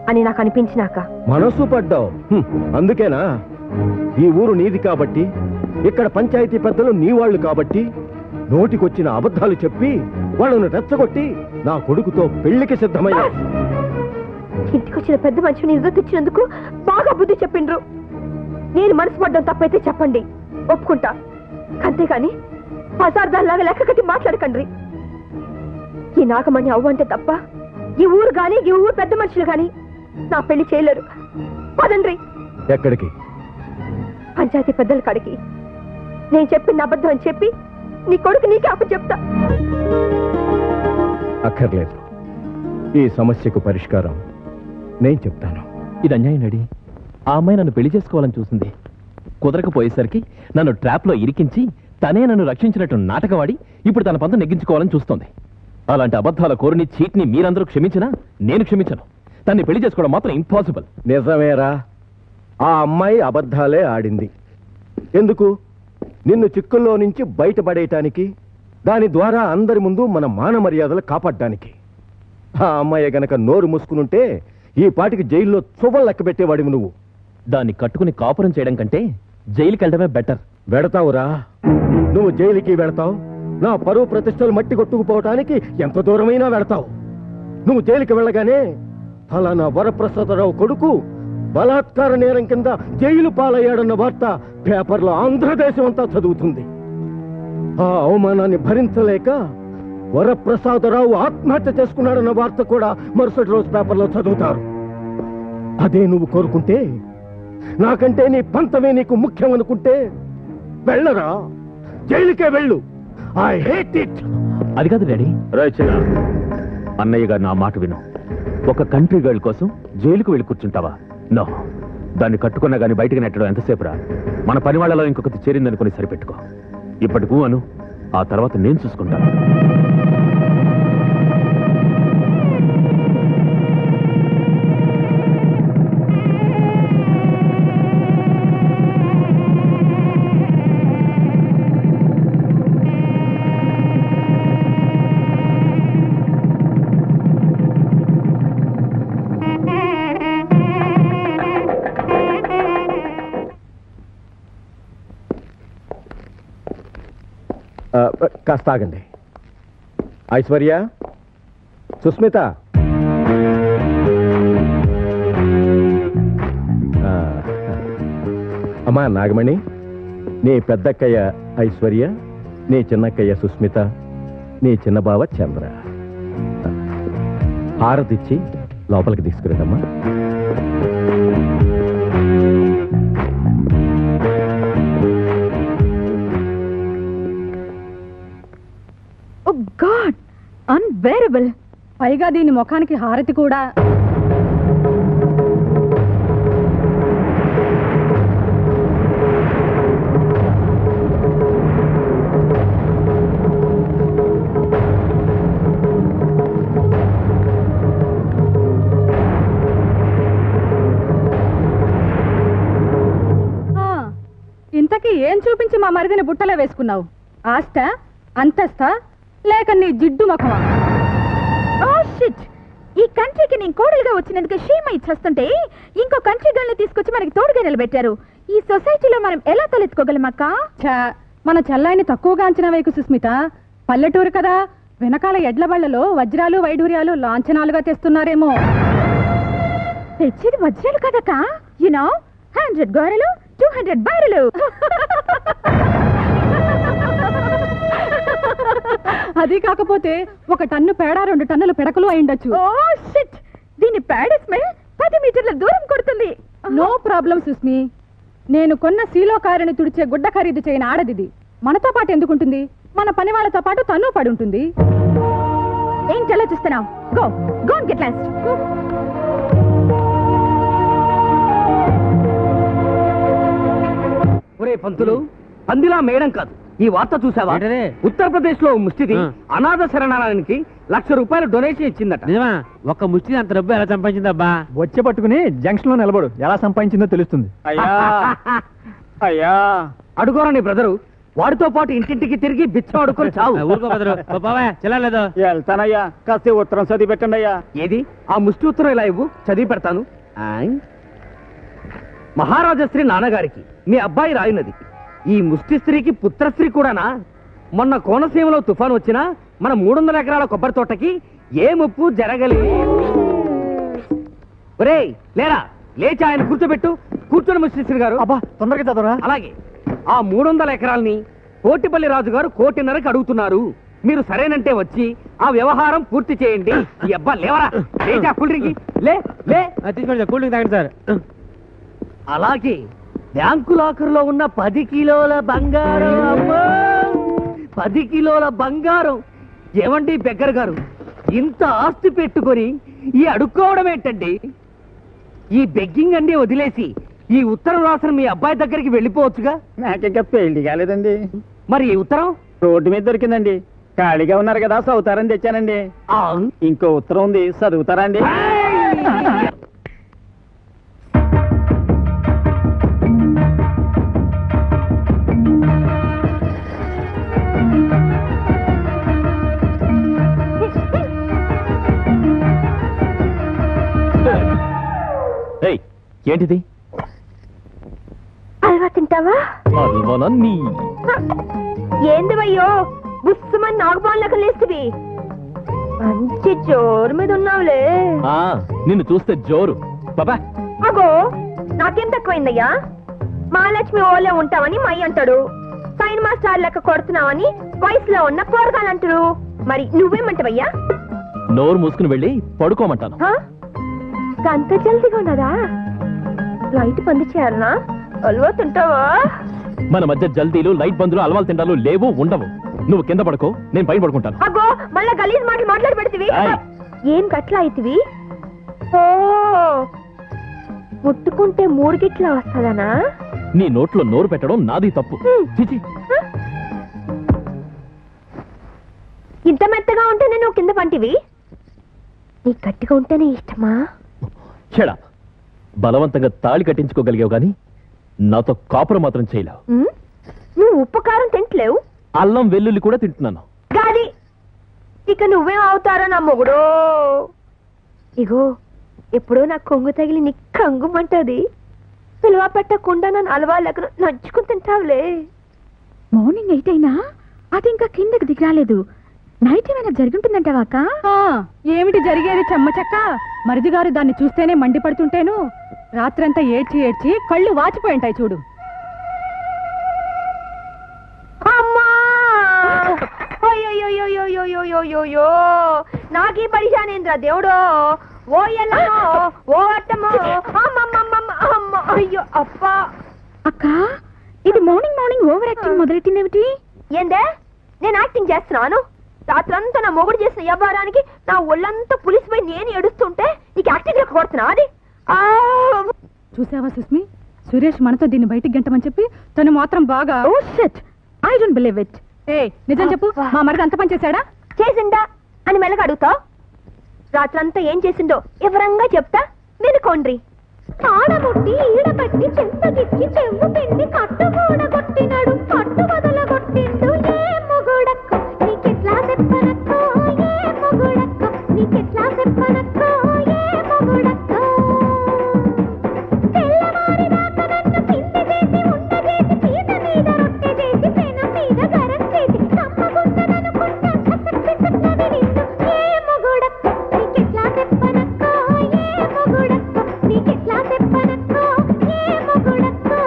అని నాకు అనిపించినాక. మనసు పడ్డావు, అందుకేనా? ఈ ఊరు నీది కాబట్టి, ఇక్కడ పంచాయతీ పెద్దలు నీ వాళ్ళు కాబట్టి నోటికొచ్చిన అబద్ధాలు చెప్పి వాళ్ళను రెచ్చగొట్టి నా కొడుకుతో పెళ్లికి సిద్ధమయ్యా. ఇంటికొచ్చిన పెద్ద మనిషిని ఇజ్జత్ ఇచ్చినందుకు బాగా బుద్ధి చెప్పిండ్రు. నేను మనసు పడ్డం తప్పైతే చెప్పండి, ఒప్పుకుంటా. అంతేగాని పదార్థాల్లాగా లెక్క కట్టి మాట్లాడకండ్రి. ఈ నాగమణి అవ్వంటే తప్ప ఈ ఊరు గాని ఈ ఊరు పెద్ద మనుషులు గాని నా పెళ్లి చేయలేరు. పదండ్రి. ఎక్కడికి? పంచాయతీ పెద్దల కాడికి. నేను చెప్పింది అబద్ధం అని చెప్పి నీ కొడుకు నీకే అప్పు చెప్తా. అక్కర్లేదు, ఈ సమస్యకు పరిష్కారం నేను చెప్తాను. ఇది అన్యాయం నడి. ఆ అమ్మాయి నన్ను పెళ్లి చేసుకోవాలని చూసింది. కుదరకపోయేసరికి నన్ను ట్రాప్లో ఇరికించి తనే నన్ను రక్షించినట్టు నాటకవాడి ఇప్పుడు తన పంత నెగ్గించుకోవాలని చూస్తోంది. అలాంటి అబద్ధాల కోరిని చీట్ని మీరందరూ క్షమించినా నేను క్షమించను. తన్ని పెళ్లి చేసుకోవడం మాత్రం ఇంపాసిబుల్. నిజమేరా, ఆ అమ్మాయి అబద్ధాలే ఆడింది. ఎందుకు? నిన్ను చిక్కుల్లో నుంచి బయటపడేయటానికి, దాని ద్వారా అందరి ముందు మన మాన మర్యాదలు కాపాడడానికి. ఆ అమ్మాయి గనక నోరు మూసుకునుంటే ఈ పాటికి జైల్లో చువ్వలు లెక్క పెట్టేవాడివి నువ్వు. దాన్ని కట్టుకుని కాపురం చేయడం కంటే జైలుకి వెళ్ళడమే బెటర్. వెడతావురా, నువ్వు జైలుకి వెడతావు. నా పరువు ప్రతిష్టలు మట్టి కొట్టుకుపోవటానికి ఎంత దూరమైనా వెడతావు. నువ్వు జైలుకి వెళ్ళగానే ఫలానా వరప్రసాదరావు కొడుకు బలాత్కార నేరం కింద జైలు పాలయ్యాడన్న వార్త పేపర్లో ఆంధ్రదేశం అంతా చదువుతుంది. ఆ అవమానాన్ని భరించలేక వరప్రసాదరావు ఆత్మహత్య చేసుకున్నాడన్న వార్త కూడా మరుసటి రోజు పేపర్లో చదువుతారు. అదే నువ్వు కోరుకుంటే, నాకంటే నీ పంతమే నీకు ముఖ్యం అనుకుంటే వెళ్ళరా, జైలుకే వెళ్ళు. I hate it. అది కాదు డాడీ. చిన్న అన్నయ్య గారు నా మాట విను. ఒక కంట్రీ గర్ల్ కోసం జైలుకు వెళ్ళి కూర్చుంటావా? నో. దాన్ని కట్టుకున్నా గానీ బయటకు నెట్టడం ఎంతసేపురా? మన పని వాళ్ళలో ఇంకొకటి చేరిందనుకుని సరిపెట్టుకో. ఇప్పటికూ అను, ఆ తర్వాత నేను చూసుకుంటాను. కాస్త ఆగండి. ఐశ్వర్య, సుస్మిత, అమ్మా నాగమణి, నీ పెద్దక్కయ్య ఐశ్వర్య, నీ చిన్నక్కయ్య సుస్మిత, నీ చిన్నబావ చంద్ర. హారతిచ్చి లోపలికి తీసుకురండమ్మా. అన్బేరబుల్. పైగా దీని ముఖానికి హారతి కూడా. ఇంతకీ ఏం చూపించి మా మరిదిని బుట్టలో వేసుకున్నావు? ఆస్త, అంతస్తా, లేక నీ జిడ్డు ముఖమా? Oh shit! ఈ కంట్రీకి నేను కోడలుగా వచ్చినందుకు షేమ ఇచ్చేస్తుంటే ఇంకో కంట్రీ గల్ని తీసుకొచ్చి మనకి తోడుగా నిలబెట్టారు. ఈ సొసైటీలో మనం ఎలా తలెత్తుకోగలమక్క? మన చెల్లాయిని తక్కువగా అంచనా వేయకు సుస్మిత. పల్లెటూరు కదా, వెనకాల ఎడ్ల బళ్లలో వజ్రాలు వైడూర్యాలు లాంఛనాలుగా తెస్తున్నారేమో. తెచ్చేది వజ్రాలు కదక్క. యునో 100 గోరెలు 200 బైరలు. అది కాకపోతే 1 టన్ను పేడ 2 టన్నుల పిడకలు అయిండొచ్చు. Oh shit! దీని పేడ స్మెల్ 10 మీటర్ల దూరం కొడుతుంది. No problem Susmi. నేను కొన్న సీలో కారుని తుడిచే గుడ్డ ఖరీదు చేయని ఆడదిది. మనతో పాటు ఎందుకుంటుంది? మన పని వాళ్ళతో పాటు తను పడి ఉంటుంది. ఏంటి ఆలోచిస్తున్నావు? Go go and get lost. ఒరే పంతులు, పందిలా మేయడం కాదు. ఈ వార్త చూసావా? ఉత్తరప్రదేశ్ లో ముష్టిది అనాథ శరణాలయానికి ₹1,00,000 డొనేషన్ ఇచ్చిందట. నిజమా? ఒక్క ముష్టి అంత డబ్బు ఎలా సంపాదించిందబ్బా? వచ్చే పట్టుకుని జంక్షన్ లో నిలబడు, ఎలా సంపాదించిందో తెలుస్తుంది. అయ్యా అడుగోరా నీ బ్రదరు. వాడితో పాటు ఇంటింటికి తిరిగి బిచ్చం అడుకొని చావు. ఊరుకో బదరు, చెల్లలేదు. వెళ్తానయ్యా, కాస్త ఉత్తరం చదివి పెట్టండి అయ్యా. ఏది ఆ ముష్టి ఉత్తరం ఇలా ఇవ్వు, చదివి పెడతాను. మహారాజశ్రీ నాన్నగారికి మీ అబ్బాయి రాయినది. ఈ ముష్టి స్త్రీకి పుత్రశ్రీ కూడానా? మొన్న కోనసీమలో తుఫాను వచ్చినా మన 300 ఎకరాల కొబ్బరి తోటకి ఏ ముప్పు జరగలేదు. ఒరేయ్ లేరా, లేచి ఆయన కూర్చోబెట్టు. కూర్చొని ముష్టి గారు. అబ్బా, తొందరగా చదవరా. అలాగే ఆ 300 ఎకరాల్ని కోటిపల్లి రాజు గారు 1,50,00,000కి అడుగుతున్నారు. మీరు సరేనంటే వచ్చి ఆ వ్యవహారం పూర్తి చేయండి. ఈ అబ్బా లేవరా, లేచా కూల్ డ్రింక్ లే లే. తీసుకోండి, కూల్ డ్రింక్ తాగండి సార్. అలాగే బ్యాంకు లాకర్లో ఉన్న 10 కిలోల బంగారం. అమ్మో, 10 కిలోల బంగారం. ఏమండి బెగ్గర్ గారు, ఇంత ఆస్తి పెట్టుకొని ఈ అడుక్కోవడం ఏంటండి? ఈ బెగ్గింగ్ అన్ని వదిలేసి ఈ ఉత్తరం రాసిన మీ అబ్బాయి దగ్గరికి వెళ్ళిపోవచ్చుగా. నాకింకా పెళ్లి కాలేదండి. మరి ఈ ఉత్తరం రోడ్డు మీద దొరికిందండి. ఖాళీగా ఉన్నారు కదా, చదువుతారని తెచ్చానండి. ఇంకో ఉత్తరం ఉంది, చదువుతారా అండి? ఏంటిది? అల్వా తింటావా? ఏంది భయ్యో, బుస్సుమని నాగబాన్లకు లేస్తుంది. మంచి జోరు మీద ఉన్నావులే. నిన్ను చూస్తే జోరు. బాబా అగో, నాకేం తక్కువైందయ్యా? మహాలక్ష్మి ఓలే ఉంటావని మై అంటాడు. సైన్ మాస్టర్ లెక్క కొడుతున్నావని వయసులో ఉన్న పోరగాలు అంటారు. మరి నువ్వేమంటావయ్యా? నోరు మూసుకుని వెళ్ళి పడుకోమంటాను. అంత జల్దీగా ఉన్నదా? లైట్ బంద్ చేయాలనా? అల్వా తింటావా? మన మధ్య జల్దీలు, లైట్ బందులు, అలవాలు తిండాలు లేవు, ఉండవు. నువ్వు కింద పడుకో, నేను పైన పడుకుంటాను. అగో, మళ్ళా గలీజ్ మాటలు మాట్లాడి పెడితివి. ఏం గట్లా అయితివి? ఓ, ముట్టుకుంటే 3 గిట్లా వస్తుందనా? నీ నోట్లో నోరు పెట్టడం నాది తప్పు. ఇంత మెత్తగా ఉంటేనే నువ్వు కింద పంటివి. నీ గట్టిగా ఉంటేనే ఇష్టమా? చెడా, బలవంతంగా తాళి కట్టించుకోగలిగావు గాని నాతో కాపురం మాత్రం చేయలేవు. నువ్వు ఉప్పు కారం తింటలేవు, అల్లం వెల్లుల్లి కూడా తింటున్నాను. గాది ఇక నువ్వేం అవుతారో నా మొగుడో. ఇగో, ఎప్పుడో నా కొంగు తగిలి నీ కంగుమంటది. పిలువ పెట్టకుండా నన్ను అలవాళ్ళకు నడుచుకుని తింటావులే. మార్నింగ్ 8 అయినా అది ఇంకా కిందకి దిగరాలేదు. నైట్ ఏమైనా జరుగుతుందంటావాక? ఏమిటి జరిగేది చెమ్మచక్క? మరిది గారు దాన్ని చూస్తేనే మండిపడుతుంటేను రాత్రంతా ఏడ్చి ఏడ్చి కళ్ళు వాచిపోయి ఉంటాయి చూడు. అయ్యో, నాకీ పరిశానేంద్ర దేవుడో. ఓ ఎల్లమో, ఓ అట్టమో, అయ్యో అప్పా. అక్క, ఇది మార్నింగ్ ఓవర్ యాక్టింగ్ మొదలెట్టిందేమిటి? ఏందే, నేను యాక్టింగ్ చేస్తున్నాను? రాత్రంతా నా మొగుడు చేసిన వ్యవహారానికి నా ఒళ్ళంతా పులిసిపోయి నేను ఏడుస్తుంటే నీకు యాక్టింగ్ కొడుతున్నా అది చూసావా సుస్మి, సురేష్ మనతో దీన్ని బయటికి గంటమని చెప్పి తను మాత్రం బాగా ఐ డోంట్ బిలీవ్ ఇట్. నిజం చెప్పు, మా మరిది అంత పని చేశాడా? చేసిందా అని మెల్లగా అడుగుతావు. రాత్రంతా ఏం చేసిందో వివరంగా చెప్తా వినుకోండ్రి. కాడముట్టి ఈడబట్టి చెంపగిచ్చి చెంగు పిండి కట్టు కూడగొట్టినాడు, కట్టు వదలగొట్టిండు. ఏ మొగుడక్కో నీకెట్లా చెప్పనక్కో, ఏ మొగుడక్కో నీకెట్లా చెప్పనక్కో, ఏ మొగుడక్కో. తెల్లవారిదాకా నన్ను పిండి చేసి ఉండ చేసి పీట మీద రొట్టె చేసి పెనం మీద గరం చేసి కమ్మగుందననుకుంటా కసక్ పిసక్ నవిలిండు. ఏ మొగుడక్కో నీకెట్లా చెప్పనక్కో, ఏ మొగుడక్కో నీకెట్లా చెప్పనక్కో, ఏ మొగుడక్కో.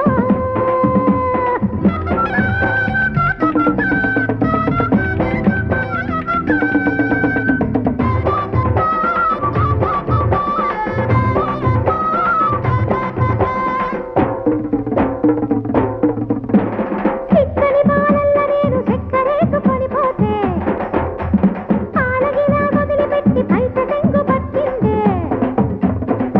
చిక్కని బాలల్ల నేను చక్కరేసుకొని పోతే పాలగిలా వదిలిపెట్టి బయట తెంగు పట్టిందే.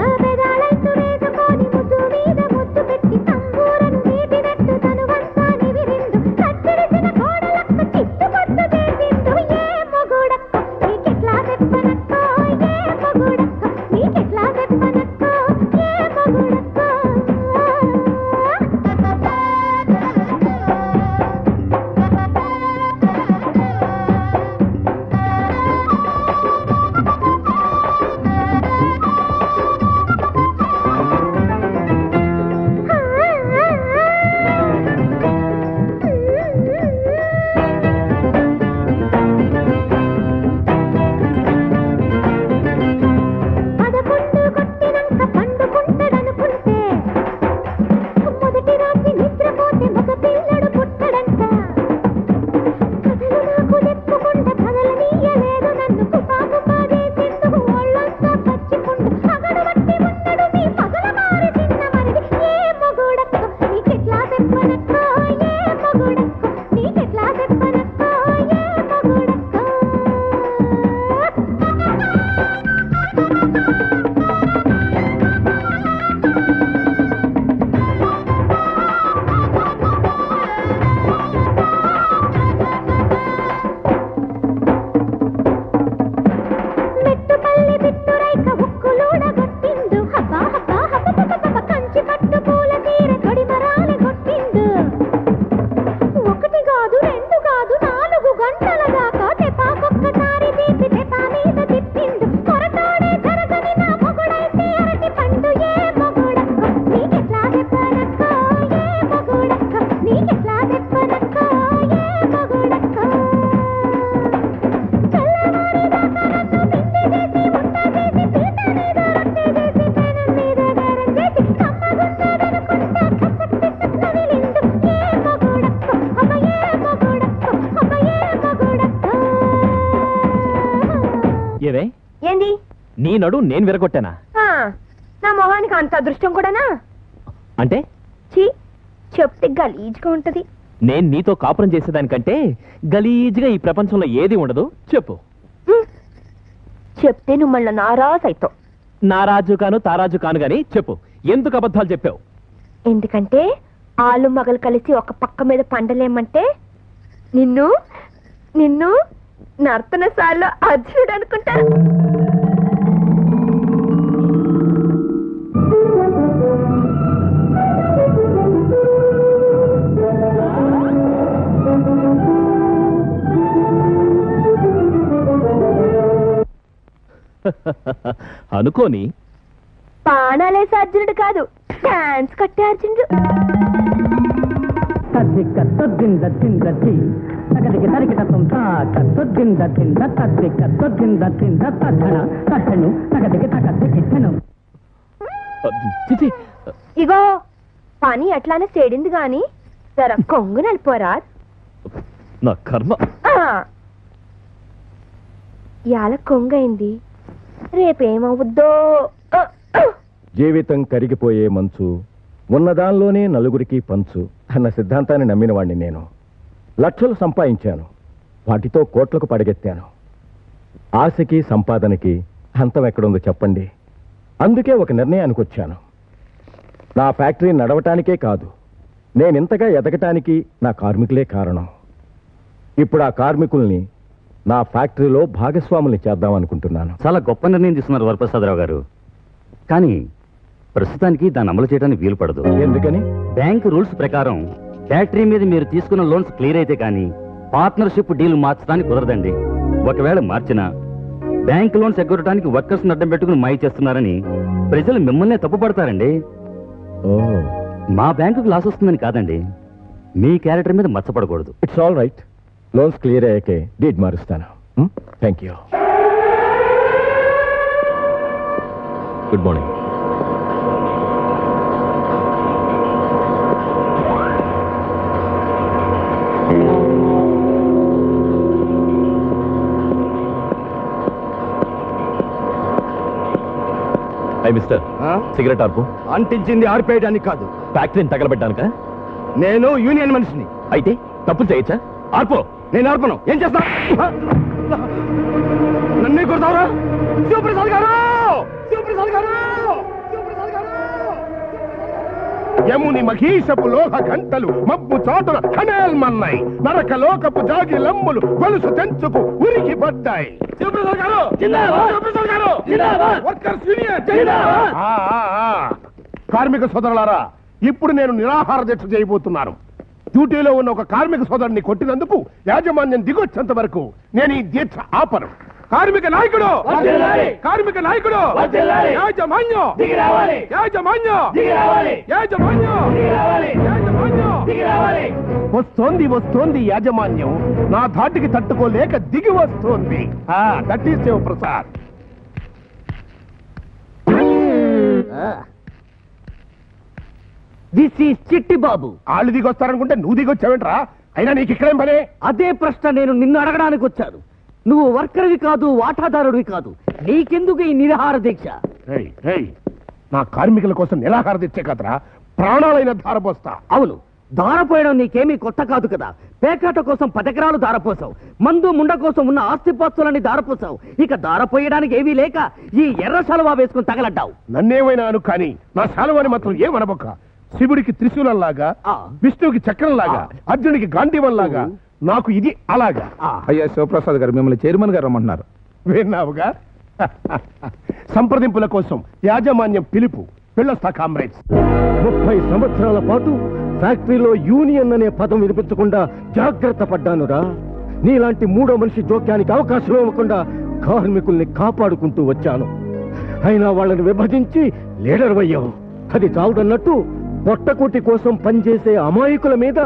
ఆ పెదాలైతు వేసుకొని ముద్దు మీద ముద్దు పెట్టి తంబూరను మీటినట్టు తనువంతా నివిరిండు. కత్తిరిసిన కోడలక్క చిత్తు పట్టు చేసిండు. ఏ మొగుడక్క నీకెట్లా చెప్పనక్కో, ఏ మొగుడక్క నీకెట్లా చెప్పనక్కో, ఏ మొగుడక్కో. పదకొండు కొట్టినంక పండుకుంటాడనుకుంటే మొదటి రాత్రి నిద్రపోతే మగ పిల్లడు పుట్టడంట. కథలు నాకు చెప్పుకుంటే కదలనీయలేదు నన్ను, కుపాకుపా చేసిండు ఒళ్ళంతా పచ్చిపుండు. పగడు బట్టి ఉన్నాడు మీ పగల మారి చిన్న మరిది. ఏ మొగుడక్కో నీకెట్లా చెప్పనక్కో, ఏ మొగుడక్కో నీకెట్లా చెప్పనక్కో, ఏ మొగుడక్కో. మెట్టుపల్లి బిట్టురైక ఉక్కులూడగొట్టిండు. హబ్బా హబ్బా హబ్బ కంచి పట్టు పూల తీర తొడిమరాలి కొట్టిండు. ఒకటి కాదు రెండు కాదు 4 గంటల దాకా తెపాకొక్కసారి తీపి తెపా మీద తిప్పిండు. కొరతోడే జరగని నా మొగుడైతే అరటి పండు. ఏ మొగుడక్కో నీకెట్లా చెప్పనక్కో, ఏ మొగుడక్కో నీకెట్లా చెప్పనక్కో, ఏ మొగుడక్కో. తెల్లవారిదాకా నన్ను పిండి చేసి ఉండ చేసి పీట మీద రొట్టె చేసి పెనం మీద గరం చేసి కమ్మగుందననుకుంటా కసక్ పిసక్ నవిలిండు. ఏ మొగుడక్కో అబ్బ, ఏ మొగుడక్కో అబ్బ, ఏ మొగుడక్కో. ఏవే, ఏంది నీ నడు నేను విరగొట్టానా? ఆ, నా మొహానికి అంత అదృష్టం కూడానా? అంటే చీ, చెప్తే గలీజ్గా ఉంటది. నేను నీతో కాపురం చేసేదానికంటే గలీజ్గా ఈ ప్రపంచంలో ఏది ఉండదు. చెప్పు. చెప్తే నువ్వు మళ్ళీ నారాజ్ అవుతావు. నారాజు కాను తారాజు కాను గాని చెప్పు, ఎందుకు అబద్ధాలు చెప్పావు? ఎందుకంటే ఆలు మగలు కలిసి ఒక పక్క మీద పండలేమంటే నిన్ను నిన్ను నర్తనశాలలో అర్జునుడు అనుకుంటారు. అనుకోని బాణాలేసే అర్జునుడు కాదు, డాన్స్ కట్టే అర్జునుడు. చిచి, ఇగో పని ఎట్లానే సేడింది గాని జర కొంగు నలిపోరా. నా కర్మ. ఇవాళ కొంగైంది, రేపేమవుద్దో. జీవితం కరిగిపోయే మంచు, ఉన్నదానిలోనే నలుగురికి పంచు అన్న సిద్ధాంతాన్ని నమ్మిన వాణ్ణి నేను. లక్షలు సంపాదించాను, వాటితో కోట్లకు పడగెత్తాను. ఆశకి సంపాదనకి అంతం ఎక్కడుందో చెప్పండి. అందుకే ఒక నిర్ణయానికి వచ్చాను. నా ఫ్యాక్టరీ నడవటానికే కాదు, నేనింతగా ఎదగటానికి నా కార్మికులే కారణం. ఇప్పుడు ఆ కార్మికుల్ని నా ఫ్యాక్టరీలో భాగస్వాముల్ని చేద్దామనుకుంటున్నాను. చాలా గొప్ప నిర్ణయం తీసుకున్నారు వరప్రసాదరావు గారు. కానీ ప్రస్తుతానికి దాన్ని అమలు చేయడానికి వీలు పడదు. ఎందుకని? బ్యాంక్ రూల్స్ ప్రకారం ఫ్యాక్టరీ మీద మీరు తీసుకున్న లోన్స్ క్లియర్ అయితే కానీ పార్ట్నర్షిప్ డీల్ మార్చడానికి కుదరదండి. ఒకవేళ మార్చినా బ్యాంక్ లోన్స్ ఎగ్గొట్టడానికి వర్కర్స్ అడ్డం పెట్టుకుని మాయ చేస్తున్నారని ప్రజలు మిమ్మల్నే తప్పుపడతారండి. మా బ్యాంకుకు లాస్ వస్తుందని కాదండి, మీ క్యారెక్టర్ మీద మచ్చపడకూడదు. It's all right. Loans clear అయ్యాకే డీడ్ మారుస్తాను. Thank you. Good morning. Mister, cigarette ఆర్పు. అంటించింది ఆర్పేయడానికి కాదు, ఫ్యాక్టరీని తగలబెట్టానుక. నేను యూనియన్ మనిషిని. అయితే తప్పులు చేయొచ్చా? ఆర్పో. నేను ఆర్పను. ఏం చేస్తా? నన్నే కొడతావురా? శివప్రసాద్ గారు! శివప్రసాద్ గారు! శివప్రసాద్ గారు! యముని మహీషపు లోహ గంటలు మబ్బు చాటున ఖనేల్మన్నాయి. నరక లోకపు జాగి లమ్ములు గొలుసు తెంచుకు ఉరికి పడ్డాయి. శివప్రసాద్ గారు! శివప్రసాద్ గారు! Workers union! కార్మిక సోదరులారా, ఇప్పుడు నేను నిరాహార దీక్ష చేయబోతున్నాను. డ్యూటీలో ఉన్న ఒక కార్మిక సోదరుని కొట్టినందుకు యాజమాన్యం దిగొచ్చేంత వరకు నేను ఈ దీక్ష ఆపను. కార్మిక నాయకుడు! కార్మిక నాయకుడు! యాజమాన్యం! యాజమాన్యం! యాజమాన్యం! వస్తోంది వస్తోంది యాజమాన్యం. నా ధాటికి తట్టుకోలేక దిగి వస్తోంది. That is Shivaprasad. This is Chitti Babu. వాళ్ళు దిగొస్తారనుకుంటే నువ్వు దిగొచ్చావేంట్రా? అయినా నీకు ఇక్కడేం పనే? అదే ప్రశ్న నేను నిన్ను అడగడానికి వచ్చాను. నువ్వు వర్కర్వి కాదు, వాటాదారుడివి కాదు, నీకెందుకు ఈ నిరాహార దీక్ష? నా కార్మికుల కోసం నిరాహార దీక్ష కదరా, ప్రాణాలైన ధారపోస్తా. అవును, దారపోయడం నీకేమీ కొత్త కాదు కదా. పేకాట కోసం 10 ఎకరాలు దారపోసావు, మందు ముండ కోసం ఉన్న ఆస్తిపాస్తులన్నీ దారపోసావు. ఇక దారపోయడానికి ఏమీ లేక ఈ ఎర్ర శాలువా వేసుకుని తగలడ్డావు. నన్నేమైనా అను కానీ నా శాలువాని మాత్రం ఏమనబొక్క. శివుడికి త్రిశూలంలాగా, విష్ణువుకి చక్రంలాగా, అర్జునుడికి గాంధీవంలాగా, నాకు ఇది అలాగా. అయ్యా శివప్రసాద్ గారు, మిమ్మల్ని చైర్మన్ గారు రమ్మంటున్నారు. విన్నావుగా? సంప్రదింపుల కోసం యాజమాన్యం పిలుపు. పిల్లస్తా కామ్రేడ్స్. 30 సంవత్సరాల పాటు ఫ్యాక్టరీలో యూనియన్ అనే పదం వినిపించకుండా జాగ్రత్త పడ్డానురా. నీలాంటి మూడో మనిషి జోక్యానికి అవకాశం ఇవ్వకుండా కార్మికుల్ని కాపాడుకుంటూ వచ్చాను. అయినా వాళ్ళని విభజించి లీడర్ అయ్యావు. అది చావుదన్నట్టు పొట్టకూటి కోసం పనిచేసే అమాయకుల మీద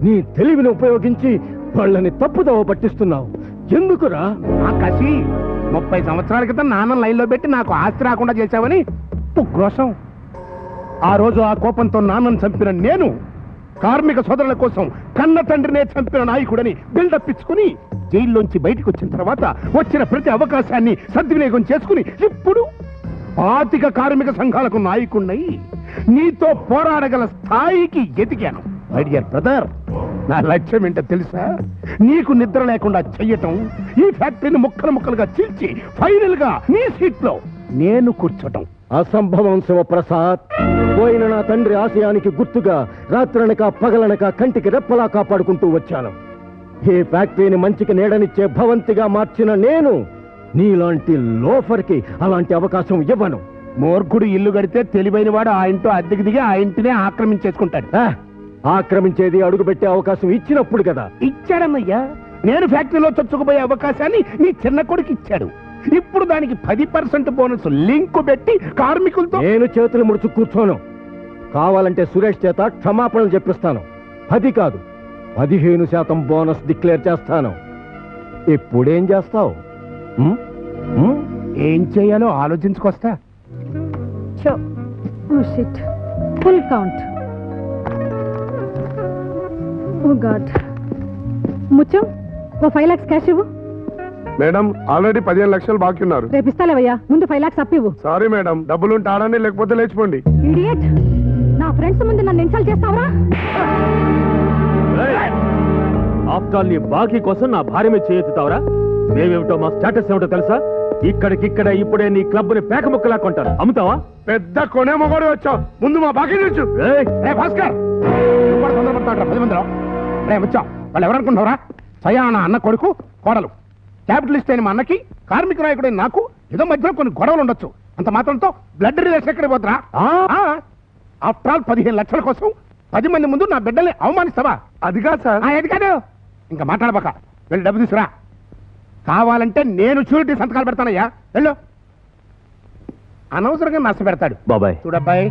నీ తెలివిని ఉపయోగించి వాళ్ళని తప్పుదోవ పట్టిస్తున్నావు. ఎందుకురా? ఆ కసి 30 సంవత్సరాల క్రితం నాన్న లైన్లో పెట్టి నాకు ఆస్తి రాకుండా చేశావని ఉక్రోషం. ఆ రోజు ఆ కోపంతో నాన్నను చంపిన నేను కార్మిక సోదరుల కోసం కన్న తండ్రినే చంపిన నాయకుడని బిల్డప్ ఇచ్చుకుని జైల్లోంచి బయటకు వచ్చిన తర్వాత వచ్చిన ప్రతి అవకాశాన్ని సద్వినియోగం చేసుకుని ఇప్పుడు 25 కార్మిక సంఘాలకు నాయకుడినై నీతో పోరాడగల స్థాయికి ఎదిగాను. మై డియర్ బ్రదర్, నా లక్ష్యం ఏంటో తెలుసా? నీకు నిద్ర లేకుండా చెయ్యటం, ఈ ఫ్యాక్టరీని ముక్కలు ముక్కలుగా చీల్చి ఫైనల్ గా నీ సీట్ లో నేను కూర్చోటం. అసంభవం శివప్రసాద్. పోయిన నా తండ్రి ఆశయానికి గుర్తుగా రాత్రనక పగలనక కంటికి రెప్పలా కాపాడుకుంటూ వచ్చాను. ఈ ఫ్యాక్టరీని మంచికి నీడనిచ్చే భవంతిగా మార్చిన నేను నీలాంటి లోఫర్కి అలాంటి అవకాశం ఇవ్వను. మూర్ఖుడు ఇల్లు కడితే తెలివైన వాడు ఆ ఇంటో అద్దెకి దిగి ఆ ఇంటినే ఆక్రమించేసుకుంటాడు. ఆక్రమించేది అడుగుపెట్టే అవకాశం ఇచ్చినప్పుడు కదా. ఇచ్చాడన్నయ్యా. నేను ఫ్యాక్టరీలో చొచ్చుకుపోయే అవకాశాన్ని నీ చిన్న కొడుకు ఇచ్చాడు. ఇప్పుడు దానికి 10% బోనస్ లింకు పెట్టి కార్మికులతో నేను చేతులు ముడుచు కూర్చోను. కావాలంటే సురేష్ చేత క్షమాపణలు చెప్పిస్తాను. 10 కాదు 15% బోనస్ డిక్లేర్ చేస్తాను. ఇప్పుడేం చేస్తావు? ఏం చేయాలో ఆలోచించుకొస్తా. Full count. Oh God. Muthyam, ఓ 5 lakhs క్యాష్ ఇవ్వు. మేడం, ఆల్రెడీ 15 లక్షలు బాకీ ఉన్నారు. రేపు ఇస్తాలేవయ్యా, ముందు 5 lakhs అప్పివ్వు. సారీ మేడం, డబ్బులుంటే ఆడండి, లేకపోతే లేచిపోండి. ఇడియట్, నా ఫ్రెండ్స్ ముందు నన్ను ఇన్సల్ట్ చేస్తావరా? ఆఫ్టర్ ఆల్ నీ బాకీ కోసం నా భార్య మీద చేయెత్తుతావరా? మేమేమిటో మా స్టేటస్ ఏమిటో తెలుసా? ఇక్కడికిక్కడ ఇప్పుడే నీ క్లబ్ ని పేక ముక్కలా కొంటాను. అమ్ముతావా? పెద్ద కొనే మొగడు వచ్చావు, ముందు మా బాకీ తెచ్చు. భాస్కర్ తొందరపడతాడు 10 మందిలో. వచ్చావు, వాళ్ళు ఎవరనుకుంటున్నారా? సయానా అన్న కొడుకు, కోడలు. క్యాపిటలిస్ట్ అయిన మా అన్నకి, కార్మిక నాయకుడైన నాకు ఏదో మధ్యలో కొన్ని గొడవలు ఉండొచ్చు. అంత మాత్రంతో బ్లడ్ రిలేషన్ ఎక్కడ పోతురా? ఆఫ్టర్ ఆల్ 15 లక్షల కోసం 10 మంది ముందు నా బిడ్డల్ని అవమానిస్తావా? అది కాదు సార్. అది కాదు, ఇంకా మాట్లాడబాక. వెళ్ళి డబ్బు తీసుకురా. కావాలంటే నేను షూరిటీ సంతకాలు పెడతానయ్యా. వెళ్ళు. అనవసరంగా నష్టపెడతాడు బాబాయ్. చూడబ్బాయి,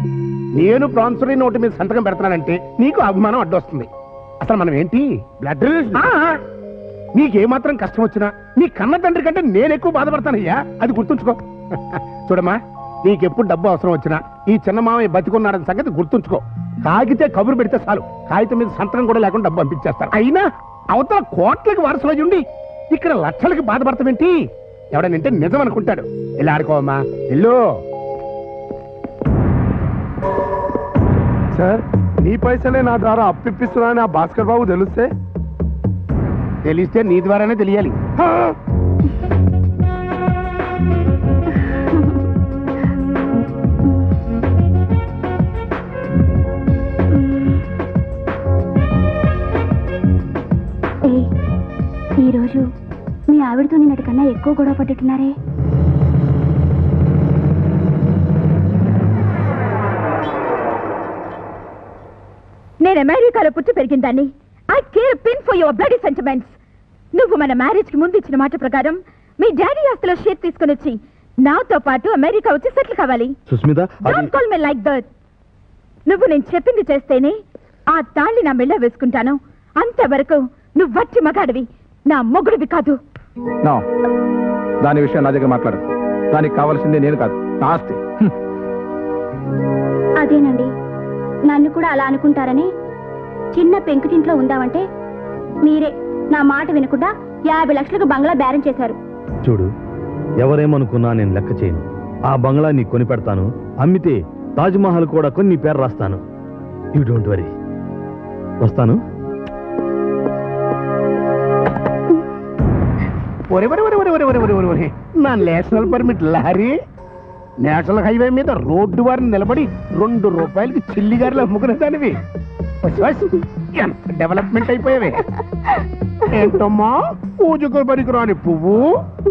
నేను ప్రాన్సరీ నోటు మీద సంతకం పెడతానంటే నీకు అభిమానం అడ్డొస్తుంది. అసలు మనం ఏంటి బ్లడ్ రిలేషన్? నీకేమాత్రం కష్టం వచ్చినా నీ కన్న తండ్రి కంటే నేను ఎక్కువ బాధపడతానయ్యా, అది గుర్తుంచుకో. చూడమ్మా, నీకెప్పుడు డబ్బు అవసరం వచ్చినా ఈ చిన్న మామయ్య బతికున్నాడని సంగతి గుర్తుంచుకో. తాగితే కబురు పెడితే చాలు, కాగితం మీద సంతకం కూడా లేకుండా డబ్బు పంపించేస్తారు. అయినా అవతల కోట్లకి వారసులై ఉండి ఇక్కడ లక్షలకి బాధపడతామేంటి? ఎవడనంటే నిజం అనుకుంటాడు. ఇలా ఆడుకోవమ్మా, ఇల్లు. సార్, నీ పైసలే నా ద్వారా అప్పిస్తున్నానని ఆ భాస్కర్ బాబు తెలిస్తే నీ ద్వారానే తెలియాలి. ఈరోజు మీ ఆవిడతో నిన్నటికన్నా ఎక్కువ గొడవ పట్టుతున్నారే. నేను అమెరికాలో పుట్టి పెరిగిందాన్ని. I care pin for your bloody sentiments. నువ్వు మన మ్యారేజ్ కి ముందు ఇచ్చిన మాట ప్రకారం మీ డాడీ ఆస్తిలో షేర్ తీసుకుని వచ్చి నాతో పాటు అమెరికా వచ్చి సెటిల్ కావాలి. Susmitha, don't call me like that. నువ్వు నేను చెప్పింది చేస్తేనే ఆ తాళి నా మెళ్ళ వేసుకుంటాను. అంతవరకు నువ్వు వట్టి మగాడివి, నా మొగుడివి కాదు. దాని విషయం నా దగ్గర మాట్లాడు. దానికి కావాల్సిందే నేను కాదు, నా ఆస్తి. అదేనండి, నన్ను కూడా అలా అనుకుంటారని చిన్న పెంకుటింట్లో ఉందామంటే మీరే నా మాట వినకుండా 50 లక్షలకు బంగ్లా బేరం చేశారు. చూడు, ఎవరేమనుకున్నా నేను లెక్క చేయను. ఆ బంగ్లా నీకు కొని పెడతాను. అమ్మితే తాజ్మహల్ కూడా కొని నీ పేరు రాస్తాను. You don't worry. వస్తాను. నా national permit Lahari national highway మీద రోడ్డు వారిని నిలబడి 2 రూపాయలకి చిల్లిగారులు అమ్ముకునే దానివి. డెవలప్మెంట్ అయిపోయావే. ఏంటమ్మా, పూజకు పనికిరాని పువ్వు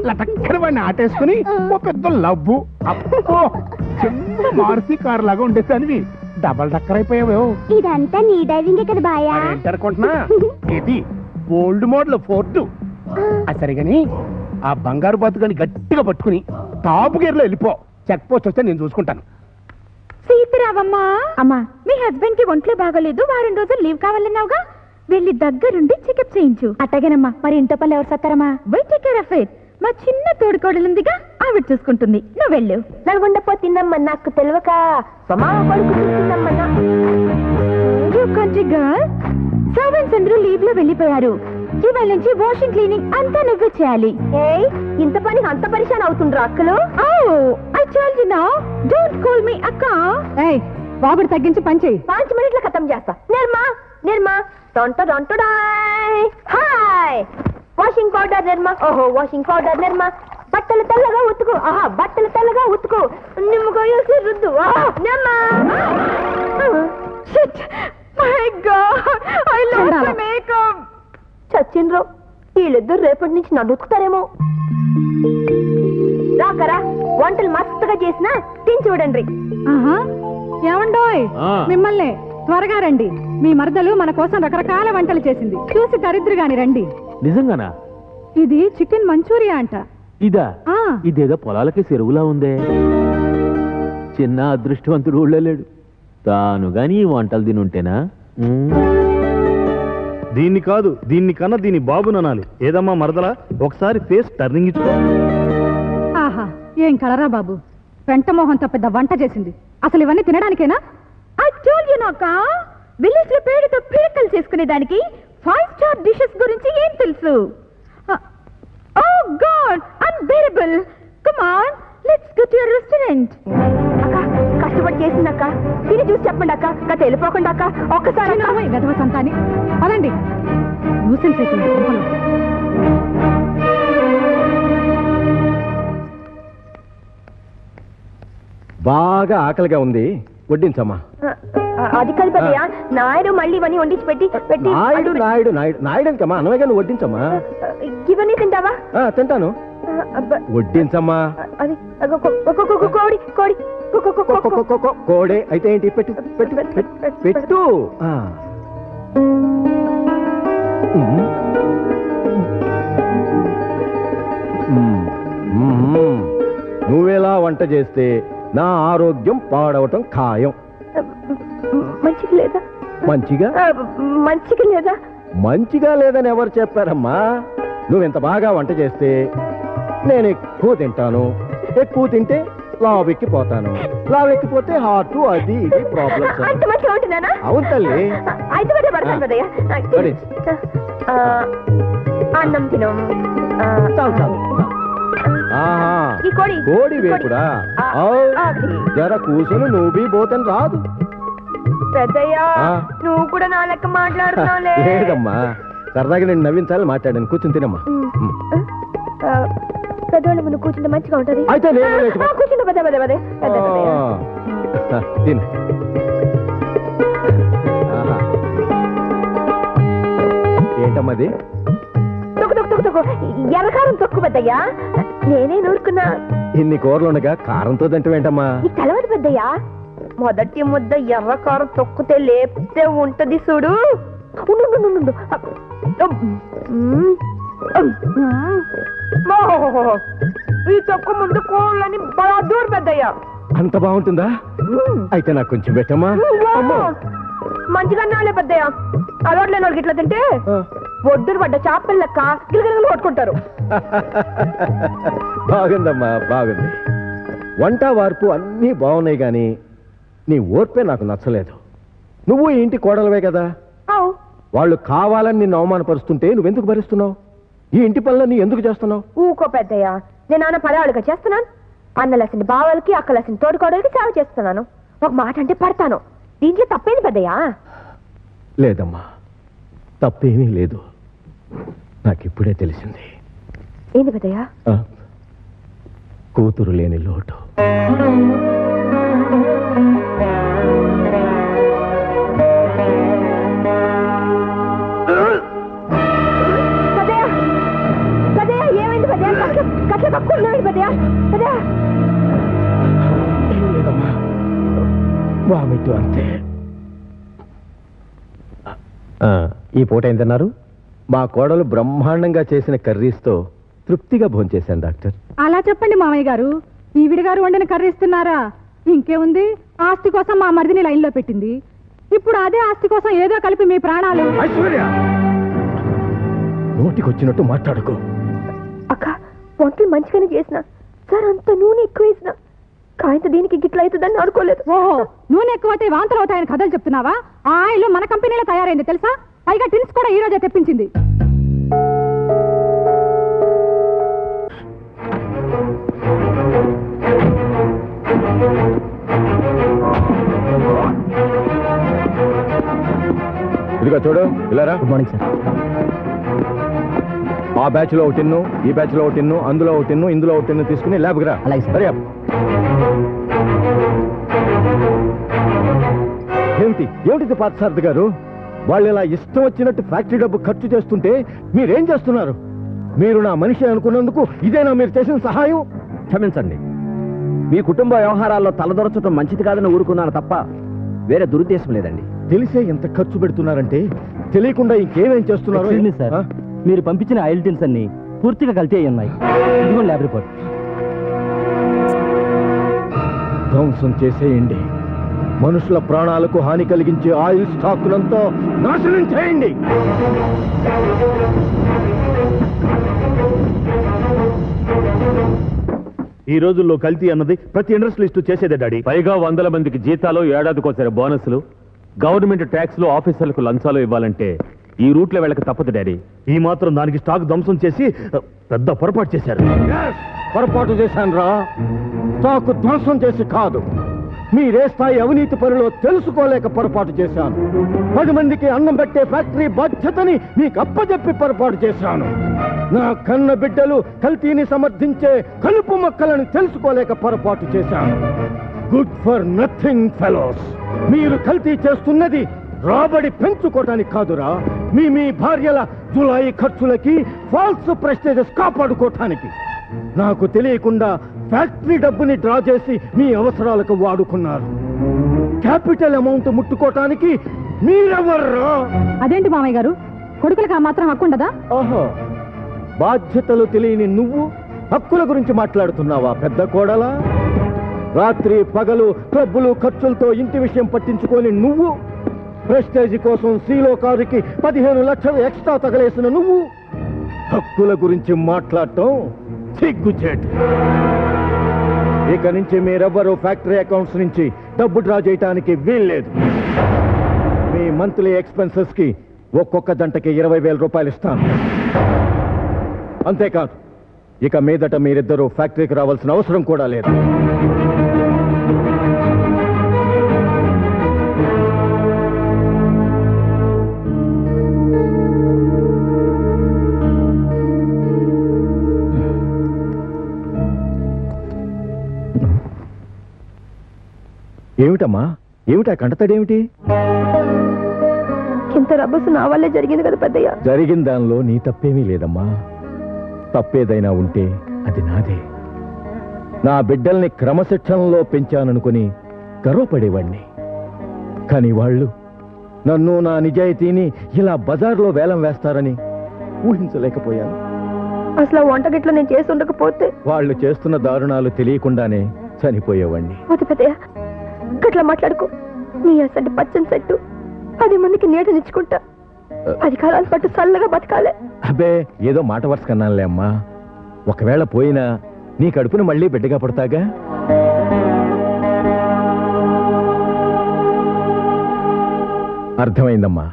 లటక్కన వాడిని ఆటేసుకుని ఓ పెద్ద లవ్వు. అప్పో, చిన్న మారుతి కారు లాగా ఉండేదానివి డబల్ డక్కర్ అయిపోయావు. ఇదంతా నీ డ్రైవింగ్ కదా బాయా? ఏంటనుకుంటున్నా, ఇది ఓల్డ్ మోడల్ ఫోర్ట్. సరిగాని ఆ బంగారు బాతుగాని గట్టిగా పట్టుకుని టాప్ గేర్ లో వెళ్ళిపో. చెక్ పోస్ట్ వస్తే నేను చూసుకుంటాను. సీతారావమ్మా, అమ్మా, మీ హస్బెండ్ కి ఒంట్లో బాగోలేదు, వారం రోజులు లీవ్ కావాలన్నావుగా, వెళ్ళి దగ్గరుండి చెకప్ చేయించు. అట్టగేనమ్మా. మరి ఇంట్లో పళ్ళు ఎవరు సత్తారమ్మా? Well take care of it. మా చిన్న తోడుకోడలుందిగా, ఆవిడ చూసుకుంటుంది. నువ్వు వెళ్ళు. నల్గొండపో తిన్నమ్మా, నాకు తెలియక సర్వెంట్స్ అందరూ లీవ్ లో వెళ్ళిపోయారు. ఇవాళ నుంచి వాషింగ్ క్లీనింగ్ అంతా నువ్వే చేయాలి. ఇంత పని అంత పరిశాన్ అవుతుండ్రు అక్కలు? I told you now, don't call మీ అక్క. బాబుని తగ్గించి పని చేయి. 5 మినిట్ల ఖతం చేస్తా. నిర్మా హాయ్. వాషింగ్ పౌడర్ నిర్మా. ఓహో, వాషింగ్ పౌడర్ నిర్మా. బట్టలు తెల్లగా ఉతుకు. ఆహా, బట్టలు తెల్లగా ఉతుకు. నిమ్మకాయ రుద్దు. Nirma. My God, I love my makeup. చచ్చిండ్రు వీళ్ళిద్దరు రేపటి నుంచి నన్ను ఉతుకుతారేమో. రాకరా, వంటలు మస్తుగా చేసినా తిని చూడండి. ఏమండోయ్, మిమ్మల్ని త్వరగా రండి. మీ మరదలు మన కోసం రకరకాల వంటలు చేసింది, చూసి దరిద్రు గాని రండి. నిజంగానా? ఇది చికెన్ మంచూరియా అంట. ఇదా? ఇదేదో పొలాలకి చెరువులా ఉందే. చిన్న అదృష్టవంతుడు ఊళ్ళో లేడు. తాను గాని ఈ వంటలు తినుంటేనా? దీన్ని కాదు, దీన్ని కన్నా దీని బాబుననాలి. ఏదమ్మా మరదలా, ఒకసారి ఫేస్ టర్నింగ్ ఇచ్చుకో. ఆహా, ఏం కలరా బాబు, పెంటమోహంతో పెద్ద వంట చేసింది. అసలు ఇవన్నీ తినడానికేనా? ఐ టోల్డ్ యు నాకా, విలేజ్ లో పేరుతో పీకలు చేసుకునే దానికి 5 స్టార్ డిషెస్ గురించి ఏం తెలుసు? Oh God, unbearable. Come on, let's go to your restaurant. అక్క, కష్టపడి చేసిందక్క, తిని చూసి చెప్పండి అక్క. వెళ్ళిపోకుండా అక్క, ఒక్కసారి వెధవ సంతాని. పదండి. న్యూసెన్స్ అయిపోయింది కొంపలో. బాగా ఆకలిగా ఉంది, వడ్డించమ్మా. అది కాదు పెద్దయ్య, నాయుడు మళ్ళీ ఇవన్నీ వండించి పెట్టి నాయుడు నాయుడు నాయుడు నాయుడనికమ్మా, అన్నమే నువ్వు వడ్డించమ్మా. ఇవన్నీ తింటావా? తింటాను, వడ్డించమ్మా. అది కోడి కోడి కోడే అయితే ఏంటి, పెట్టు పెట్టు పెట్టు. నువ్వెలా వంట చేస్తే నా ఆరోగ్యం పాడవటం ఖాయం. మంచిగా లేదా? మంచిగా మంచిగా లేదా? మంచిగా లేదని ఎవరు చెప్పారమ్మా? నువ్వెంత బాగా వంట చేస్తే నేను ఎక్కువ తింటాను, ఎక్కువ తింటే లావెక్కిపోతాను, లావెక్కిపోతే హార్ట్ అది ఇది ప్రాబ్లమ్స్. అవును తల్లి. అన్నం తిను. చాలు చాలు. కోడి వేపుడా? జర కూసును, నువ్వు బీ పోతని రాదు. పెద్దయ్యా నువ్వు కూడా నా లెక్క మాట్లాడుతున్నావు. లేదమ్మా, సరదాగా నేను నవ్వించాలి మాట్లాడాను. కూర్చుని తినమ్మా. పెద్దవాళ్ళ ముందు కూర్చుంటే మంచిగా ఉంటది. అయితే కూర్చుంటే పదే పదే పదే తిను. ఏంటమ్మది? ఎర్రకారం తొక్కు పెద్దయ్యా. నేనే నూరుకున్నా. ఇన్ని కూరలు ఉండగా కారంతో తింటావేంటమ్మా? నీకు తెలవదు పెద్దయ్యా, మొదటి ముద్ద ఎర్రకారం తొక్కుతే లేపితే ఉంటది చూడు. ఈ తొక్కు ముందు కూరలని బాగా దూరం పెద్దయ్యా. అంత బాగుంటుందా? అయితే నాకు కొంచెం పెట్టమ్మా. మంచిగా నాలే పెద్దయ్యా. అలవాట్లేని వాళ్ళకి ఇట్లా తింటే ఒడ్డును పడ్డ చేపల లెక్క గిలగిలగలు కొట్టుకుంటారు. బాగుందమ్మా, బాగుంది. వంట వార్పు అన్నీ బాగున్నాయి గాని నీ ఓర్పే నాకు నచ్చలేదు. నువ్వు ఈ ఇంటి కోడలవే కదా, వాళ్ళు కావాలని నిన్ను అవమానపరుస్తుంటే నువ్వెందుకు భరిస్తున్నావు? ఈ ఇంటి పనులు నీ ఎందుకు చేస్తున్నావు? ఊకో పెద్దయ్యా, నేను నాన్న పరాలుగా చేస్తున్నాను. అన్నలసిన బావలకి అక్కలసిన తోడుకోవడానికి సేవ చేస్తున్నాను. ఒక మాట అంటే పడతాను. దీంట్లో తప్పేది పెద్దయ్యా? లేదమ్మా, తప్పేమీ లేదు. నాకిప్పుడే తెలిసింది. ఏంది పెద్దయ్యా? కూతురు లేని లోటు. ఏమైంది పెద్దయ్యా? కట్ల తక్కువ పెద్దయ్యా. పెద్దయ్యా వామిట్టు అంతే. ఈ పూట ఏం తిన్నారు? మా కోడలు బ్రహ్మాండంగా చేసిన కర్రీస్తో తృప్తిగా భోంచేశాను డాక్టర్. అలా చెప్పండి మామయ్య గారు. ఈవిడ గారు వండిన కర్రీ ఇస్తున్నారా? ఇంకేముంది, ఆస్తి కోసం మా మరిదిని లైన్లో పెట్టింది. ఇప్పుడు అదే ఆస్తి కోసం ఏదో కలిపి మీ ప్రాణాలు. నోటికొచ్చినట్టు మాట్లాడుకో. అక్క వంటలు మంచిగానే చేసిన సార్, అంత నూనె ఎక్కువ వేసిన కాయంత దీనికి గిట్ల అవుతుందని అనుకోలేదు. ఓహో, నూనె ఎక్కువైతే వాంతలు అవుతాయని కథలు చెప్తున్నావా? ఆ ఆయిల్ మన కంపెనీలో తయారైంది తెలుసా? పైగా టిన్స్ కూడా ఈ రోజే తెప్పించింది. ఇదిగా చూడు, ఇలారా. Good morning sir. ఆ బ్యాచ్ లో ఒక టిన్ను, ఈ బ్యాచ్ లో ఒక టిన్ను, అందులో ఒక టిన్ను, ఇందులో ఒక టిన్ను తీసుకుని ల్యాబ్కి రా. అలాగే సార్. ఏమిటి పార్థసారథి గారు? వాళ్ళు ఇలా ఇష్టం వచ్చినట్టు ఫ్యాక్టరీ డబ్బు ఖర్చు చేస్తుంటే మీరేం చేస్తున్నారు? మీరు నా మనిషి అనుకున్నందుకు ఇదేనా మీరు చేసిన సహాయం? క్షమించండి, మీ కుటుంబ వ్యవహారాల్లో తలదొరచడం మంచిది కాదని ఊరుకున్నాను తప్ప వేరే దురుద్దేశం లేదండి. తెలిసే ఎంత ఖర్చు పెడుతున్నారంటే తెలియకుండా ఇంకేమేం చేస్తున్నారు? సార్, మీరు పంపించిన ఆయిల్ టిన్స్ అన్ని పూర్తిగా కల్తీ అయి ఉన్నాయి. ఇదిగో ల్యాబ్ రిపోర్ట్. ధ్వంసం చేసేయండి. మనుషుల ప్రాణాలకు హాని కలిగించే ఆయిల్ స్టాకులంతా నాశనం చేయండి. ఈ రోజుల్లో కల్తీ అన్నది ప్రతి ఇండస్ట్రియలిస్టు చేసేదే డాడీ. పైగా 100 మందికి జీతాలు, ఏడాదికోసారి బోనస్లు, గవర్నమెంట్ ట్యాక్స్లు, ఆఫీసర్లకు లంచాలు ఇవ్వాలంటే ఈ రూట్లో వెళ్ళక తప్పదు డాడీ. ఈ మాత్రం దానికి స్టాక్ ధ్వంసం చేసి పెద్ద పొరపాటు చేశారు. పొరపాటు చేశాను రా. స్టాక్ ధ్వంసం చేసి కాదు, మీరే స్థాయి అవినీతి పనిలో తెలుసుకోలేక పొరపాటు చేశాను. 10 మందికి అన్నం పెట్టే ఫ్యాక్టరీ బాధ్యతని మీకు అప్పచెప్పి పొరపాటు చేశాను. నా కన్న బిడ్డలు కల్తీని సమర్థించే కలుపు మొక్కలను తెలుసుకోలేక పొరపాటు చేశాను. Good for nothing fellows. మీరు కల్తీ చేస్తున్నది రాబడి పెంచుకోవటానికి కాదురా, మీ భార్యల జులాయి ఖర్చులకి, ఫాల్స్ ప్రెస్టేజెస్ కాపాడుకోవటానికి. నాకు తెలియకుండా ఫ్యాక్టరీ డబ్బుని డ్రా చేసి మీ అవసరాలకు వాడుకున్నారు. క్యాపిటల్ అమౌంట్ ముట్టుకోవటానికి మీరెవర్రా? అదేంటి మామయ్య గారు, కొడుకులకు ఆ మాత్రం హక్కు ఉండదా? ఓహో, బాధ్యతలు తెలియని నువ్వు హక్కుల గురించి మాట్లాడుతున్నావా పెద్ద కోడలా? రాత్రి పగలు క్లబ్బులు ఖర్చులతో ఇంటి విషయం పట్టించుకొని నువ్వు, ప్రెస్టేజ్ కోసం సీలో కారుకి 15 లక్షలు ఎక్స్ట్రా తగలేసిన నువ్వు హక్కుల గురించి మాట్లాడటం సిగ్గుచేటు. ఇక నుంచి మీరెవ్వరూ ఫ్యాక్టరీ అకౌంట్స్ నుంచి డబ్బు డ్రా చేయటానికి వీల్లేదు. మీ మంత్లీ ఎక్స్పెన్సెస్ కి ఒక్కొక్క జంటకి 20,000 రూపాయలు ఇస్తాను. అంతేకాదు, ఇక మీదట మీరిద్దరూ ఫ్యాక్టరీకి రావాల్సిన అవసరం కూడా లేదు. ఏమిటమ్మా, ఏమిటా కంటతడేమిటి? ఇంత రబ్బసు నా వల్లే జరిగింది కదా పెద్దయ్య. జరిగిన దానిలో నీ తప్పేమీ లేదమ్మా. తప్పేదైనా ఉంటే అది నాదే. నా బిడ్డల్ని క్రమశిక్షణలో పెంచాననుకుని గర్వపడేవాణ్ణి. కానీ వాళ్ళు నన్ను, నా నిజాయితీని ఇలా బజార్లో వేలం వేస్తారని ఊహించలేకపోయాను. అసలు వంటగిట్లో నేను చేసి ఉండకపోతే వాళ్ళు చేస్తున్న దారుణాలు తెలియకుండానే చనిపోయేవాణ్ణి. పెద్దయ్య గట్లా మాట్లాడుకో. నీ అసలు పచ్చని సెట్టు 10 మందికి నీడనిచ్చుకుంటా. 10 కాలాల పాటు చల్లగా బతకాలే. అబ్బే, ఏదో మాట వరుస కన్నానులే అమ్మా. ఒకవేళ పోయినా నీ కడుపును మళ్ళీ బిడ్డగా పడతాగా. అర్థమైందమ్మా.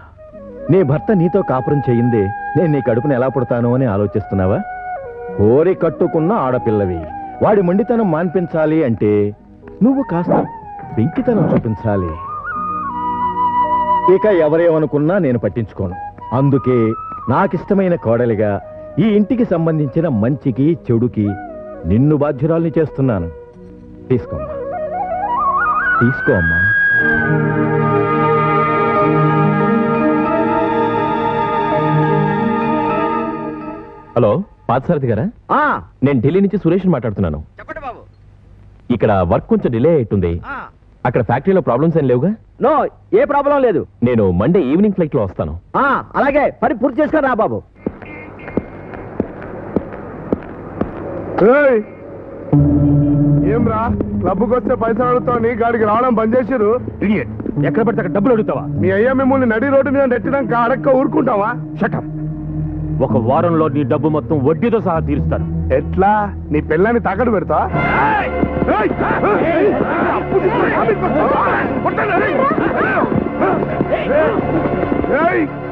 నీ భర్త నీతో కాపురం చెయ్యిందే నేను నీ కడుపును ఎలా పుడతానో అని ఆలోచిస్తున్నావా? కోరి కట్టుకున్న ఆడపిల్లవి. వాడి మొండితనం మాన్పించాలి అంటే నువ్వు కాస్త పెంకితనం చూపించాలి. ఇక ఎవరేమనుకున్నా నేను పట్టించుకోను. అందుకే నాకిష్టమైన కోడలిగా ఈ ఇంటికి సంబంధించిన మంచికి చెడుకి నిన్ను బాధ్యురాల్ని చేస్తున్నాను. తీసుకోమ్మా, తీసుకోమ్మా. హలో, పార్థసారథి గారా? నేను ఢిల్లీ నుంచి సురేష్ మాట్లాడుతున్నాను. చెప్పండి బాబు. ఇక్కడ వర్క్ కొంచెం డిలే అయ్యింది. అక్కడ ఫ్యాక్టరీలో ప్రాబ్లమ్స్ ఏం లేవుగా? నో, ఏ ప్రాబ్లం లేదు. నేను మండే ఈవినింగ్ ఫ్లైట్ లో వస్తాను. అలాగే, పని పూర్తి చేసుకుని రా బాబు. ఏం రా, క్లబ్కి వస్తే పైసలు అడుగుతావు, గాడికి రావడం బంద్ చేసిరు. ఎక్కడ పడితే అక్కడ డబ్బులు అడుగుతావా? మీ అయ్యా మిమ్మల్ని నడి రోడ్డు మీద నెట్టినాక అడక్క ఊరుకుంటావా? షటప్. ఒక వారంలో నీ డబ్బు మొత్తం వడ్డీతో సహా తీరుస్తాను. ఎట్లా? నీ పిల్లని తాకట్టు పెడతా?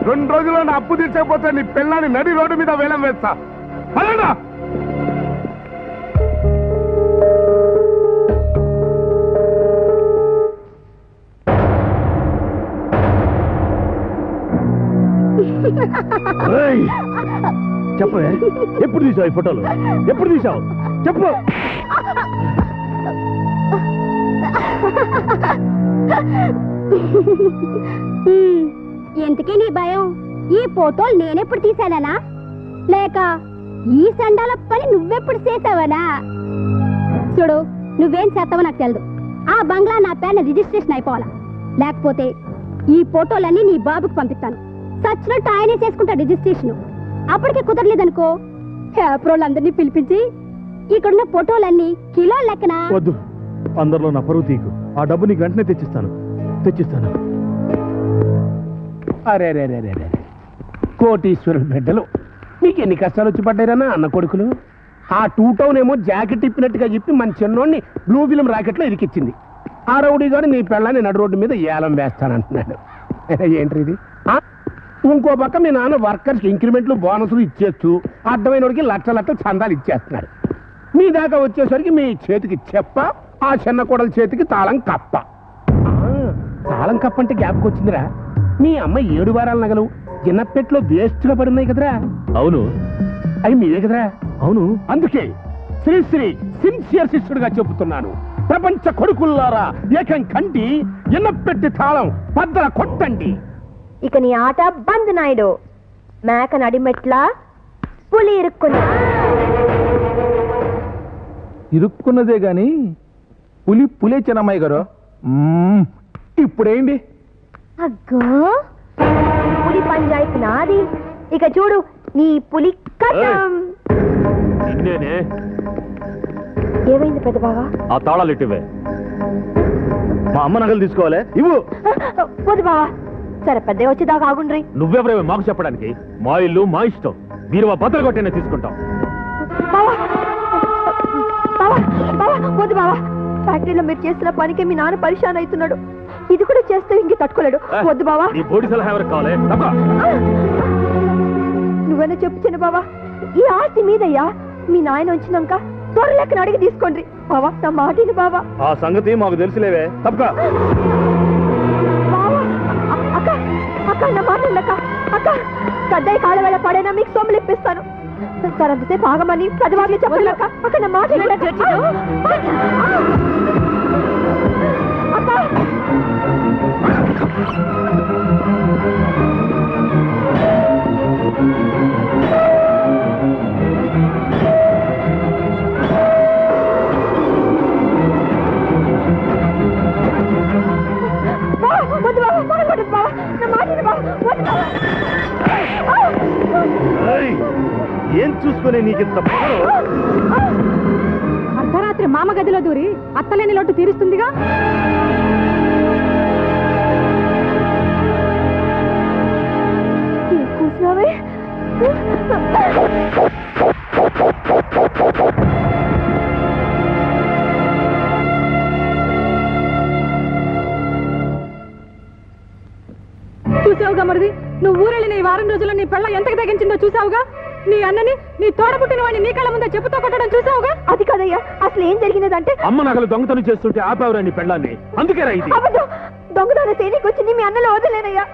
2 రోజుల్లో నా అప్పు తీర్చకపోతే నీ పిల్లని నడి రోడ్డు మీద వేలం వేస్తా. పదండి. చెప్పవే, ఎప్పుడు తీసావు ఈ ఫోటోలు? ఎప్పుడు తీసావు చెప్పు. ఎందుకే నీ భయం? ఈ ఫోటోలు నేనెప్పుడు తీశానా, లేక ఈ సండాల పని నువ్వెప్పుడు చేసావనా? చూడు, నువ్వేం చేస్తావో నాకు తెలదు. ఆ బంగ్లా నా పేరున రిజిస్ట్రేషన్ అయిపోవాలా, లేకపోతే ఈ ఫోటోలన్నీ నీ బాబుకి పంపిస్తాను. సచ్చినట్టు ఆయనే చేసుకుంటా రిజిస్ట్రేషన్. అప్పటికే కుదరలేదనుకో, పేపరోళ్ళందరినీ పిలిపించి ఇక్కడున్న ఫోటోలన్నీ కిలో లెక్కన. వద్దు, అందరిలో నా పరువు తీకు. ఆ డబ్బు నీకు వెంటనే తెచ్చిస్తాను. అరే రే రే రే రే, కోటీశ్వరుడు బిడ్డలు మీకు ఎన్ని కష్టాలు వచ్చి పడ్డారన్నా అన్న కొడుకులు. ఆ 2 టౌన్ ఏమో జాకెట్ ఇప్పినట్టుగా చెప్పి మన చిన్నోడిని బ్లూ ఫిల్మ్ రాకెట్లో ఇరికిచ్చింది. ఆ రౌడీ గారు నీ పెళ్ళాన్ని నడు రోడ్డు మీద ఏలం వేస్తానంటున్నాడు. ఏంటి ఇది? ఇంకో పక్క మీ నాన్న వర్కర్స్ ఇంక్రిమెంట్లు బోనసులు ఇచ్చేస్తూ అడ్డమైన వాడికి లక్ష చందాలు ఇచ్చేస్తున్నాడు. మీ దాకా వచ్చేసరికి మీ చేతికి చెప్ప ఆ చిన్న కోడల చేతికి తాళం కప్ప. తాళం కప్ప అంటే గ్యాప్కి వచ్చిందిరా. మీ అమ్మ 7 వారాల నగలు గిన్నపెట్లో వేస్ట్గా పడున్నాయి కదరా. అవును, అవి మీవే కదరా. అవును. అందుకే శ్రీశ్రీ సిన్సియర్ శిష్యుడిగా చెబుతున్నాను, ప్రపంచ కొడుకుల్లారా ఏకం కంటి ఎన్నపెట్టి తాళం పద్దల కొట్టండి. ఇక నీ ఆట బంద్ నాయుడు. మేక నడిమెట్ల పులి ఇరుక్కున్నదే గాని పులే చిన్నమ్మాయి గారు. ఇప్పుడేంటి? అగ్గో పులి పంచాయతీ నాది. ఇక చూడు నీ పులి కథం. ఏమైంది పెద్ద బావా? ఆ తాళాలు ఇటువే. మా అమ్మ నగలు తీసుకోవాలి. ఇవ్వు. వద్దు బావా. సరే పెద్ద వచ్చేదాకా ఆగుండ్రి. నువ్వెవరేమో మాకు చెప్పడానికి? మా ఇల్లు మా ఇష్టం. మీరు మా బద్దలు కొట్టేనే తీసుకుంటాం. బావా వద్దు బావా. ఫ్యాక్టరీలో మీరు చేస్తున్న పనికి మీ నాన్న పరిశాన్ అవుతున్నాడు. ఇది కూడా చేస్తే ఇంక తట్టుకోలేడు. వద్దు బావా. నీ బోడి సలహా ఎవరికి కావాలి? నువ్వేనా చెప్పు చిన్న బావా. ఈ ఆస్తి మీదయ్యా. మీ నాయన వచ్చినాక త్వరలెక్కన అడిగి తీసుకోండి బావా. నా మాటిని బావా. ఆ సంగతి మాకు తెలుసులేవే. తప్పక అక్క అక్క నా మాట అక్క. అక్క పెద్దయ్య కాళ్ళ వేళ పడైనా మీకు సొమ్ములు ఇప్పిస్తాను. సార్ అంతసేపు ఆగమని పెద్దవాళ్ళు చెప్పలేదు అక్క. అక్క నా మాట అక్క. వద్దు బాబా, పగలగొట్టదు బాబా. నా మాట బాబా. వద్దు బాబా. ఏం చూసుకునే నీకింత అర్ధరాత్రి మామ గదిలో దూరి అత్తలేని లోటు తీరుస్తుందిగా. కూర్చున్నావే. చూసావుగా మరిది, నువ్వు ఊరెళ్ళిన ఈ వారం రోజుల్లో నీ పెళ్ళ ఎంతకు తగ్గించిందో చూసావుగా. నీ అన్నని, నీ తోడబుట్టిన వాడిని నీ కళ్ళ ముందే చెప్పుతో కొట్టడం చూసావుగా. అది కాదయ్యా, అసలు ఏం జరిగినదంటే అమ్మ నగలు దొంగతనం చేస్తుంటే ఆపావురా నీ పెళ్ళాన్ని. అందుకే రైతు దొంగదాన సేనికి వచ్చింది మీ అన్నలో వదిలేనయ్యా.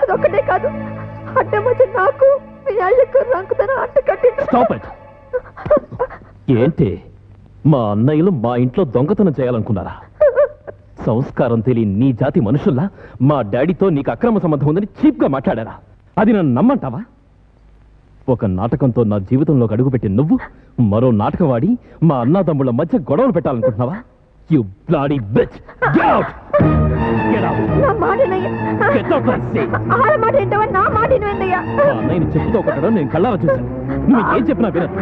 అదొక్కటే కాదు, అడ్డమొచ్చి నాకు మీ అయ్యకు రంకుతన అంట కట్టి. ఏంటి మా అన్నయ్యలు మా ఇంట్లో దొంగతనం చేయాలనుకున్నారా? సంస్కారం తెలియని నీ జాతి మనుషుల్లా మా డాడీతో నీకు అక్రమ సంబంధం ఉందని చీప్ గా మాట్లాడారా? అది నన్ను నమ్మంటావా? ఒక నాటకంతో నా జీవితంలోకి అడుగుపెట్టి నువ్వు మరో నాటకం ఆడి మా అన్నాతమ్ముళ్ళ మధ్య గొడవలు పెట్టాలనుకుంటున్నావా? You bloody bitch! Get out! Get out! నా మాటనయ్యా. Get out, I say! ఆడ మాట ఏంటవా? నా మాట ఏంటయ్యా? మా అన్నయ్యని చెప్పుతో కొట్టడం నేను కళ్ళారా చూశాను. నువ్వు ఏం చెప్పినా వినదు.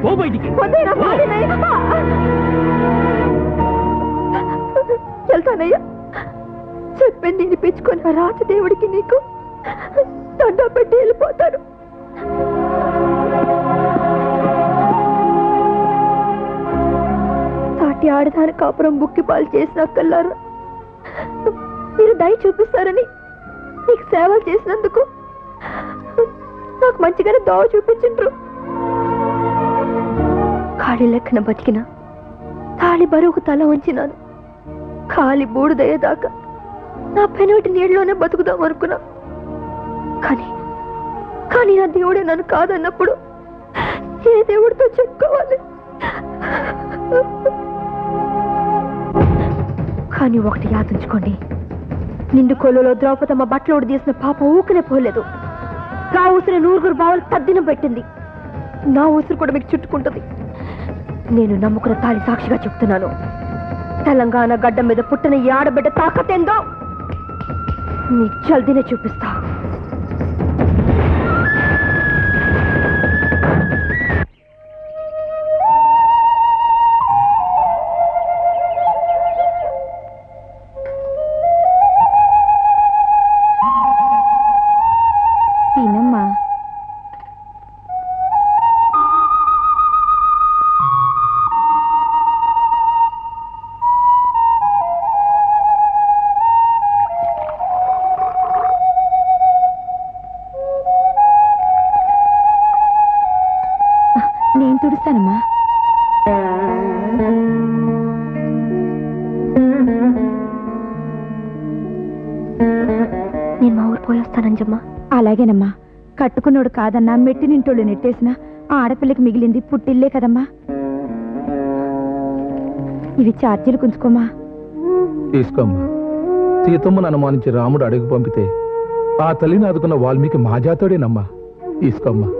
పో బయటికి. వెళ్తానయ్యా. చెప్పింది వినిపించుకున్న రాజదేవుడికి నీకు దండం పెట్టి వెళ్ళిపోతాను. తాటి ఆడదాని కాపురం బుక్కి పాలు చేసిన కల్లారా మీరు దయ చూపిస్తారని నీకు సేవలు చేసినందుకు నాకు మంచిగానే దోవ చూపించిండ్రు. ఖాళీ లెక్కన బతికిన తాళి బరువుకు తల వంచినాను. ఖాళీ బూడిదయ్యేదాకా నా పెనోటి నీళ్ళలోనే బతుకుదాం అనుకున్నా. కానీ నా దేవుడే నన్ను కాదన్నప్పుడు ఏ దేవుడితో చెప్పుకోవాలి? కానీ ఒకటి యాదించుకోండి, నిండు కొలులో ద్రౌపదమ్మ బట్టలోడు తీసిన పాపం ఊకనే పోలేదు. గా ఊసిన 100 బావులు తద్దినం పెట్టింది. నా ఊసురు కూడా మీకు చుట్టుకుంటుంది. నేను నమ్ముకున్న తాళి సాక్షిగా చెప్తున్నాను, తెలంగాణ గడ్డ మీద పుట్టిన ఈ ఆడబిడ్డ తాకతేందో నీ జల్దీనే చూపిస్తా. వినమ్మా, నేను తుడుస్తానమ్మా. నేను మా ఊరు పోయి వస్తానంజమ్మా. అలాగేనమ్మా. కట్టుకున్నోడు కాదన్నా మెట్టి నింటోళ్ళు నెట్టేసిన ఆడపిల్లకి మిగిలింది పుట్టిల్లే కదమ్మా. ఇవి ఛార్జీలు కుంచుకోమా. తీసుకోమ్మా. సీతమ్మను అనుమానించి రాముడు అడుగు పంపితే ఆ తల్లిని ఆదుకున్న వాల్మీకి మా జాతోడేనమ్మా. తీసుకోమ్మా.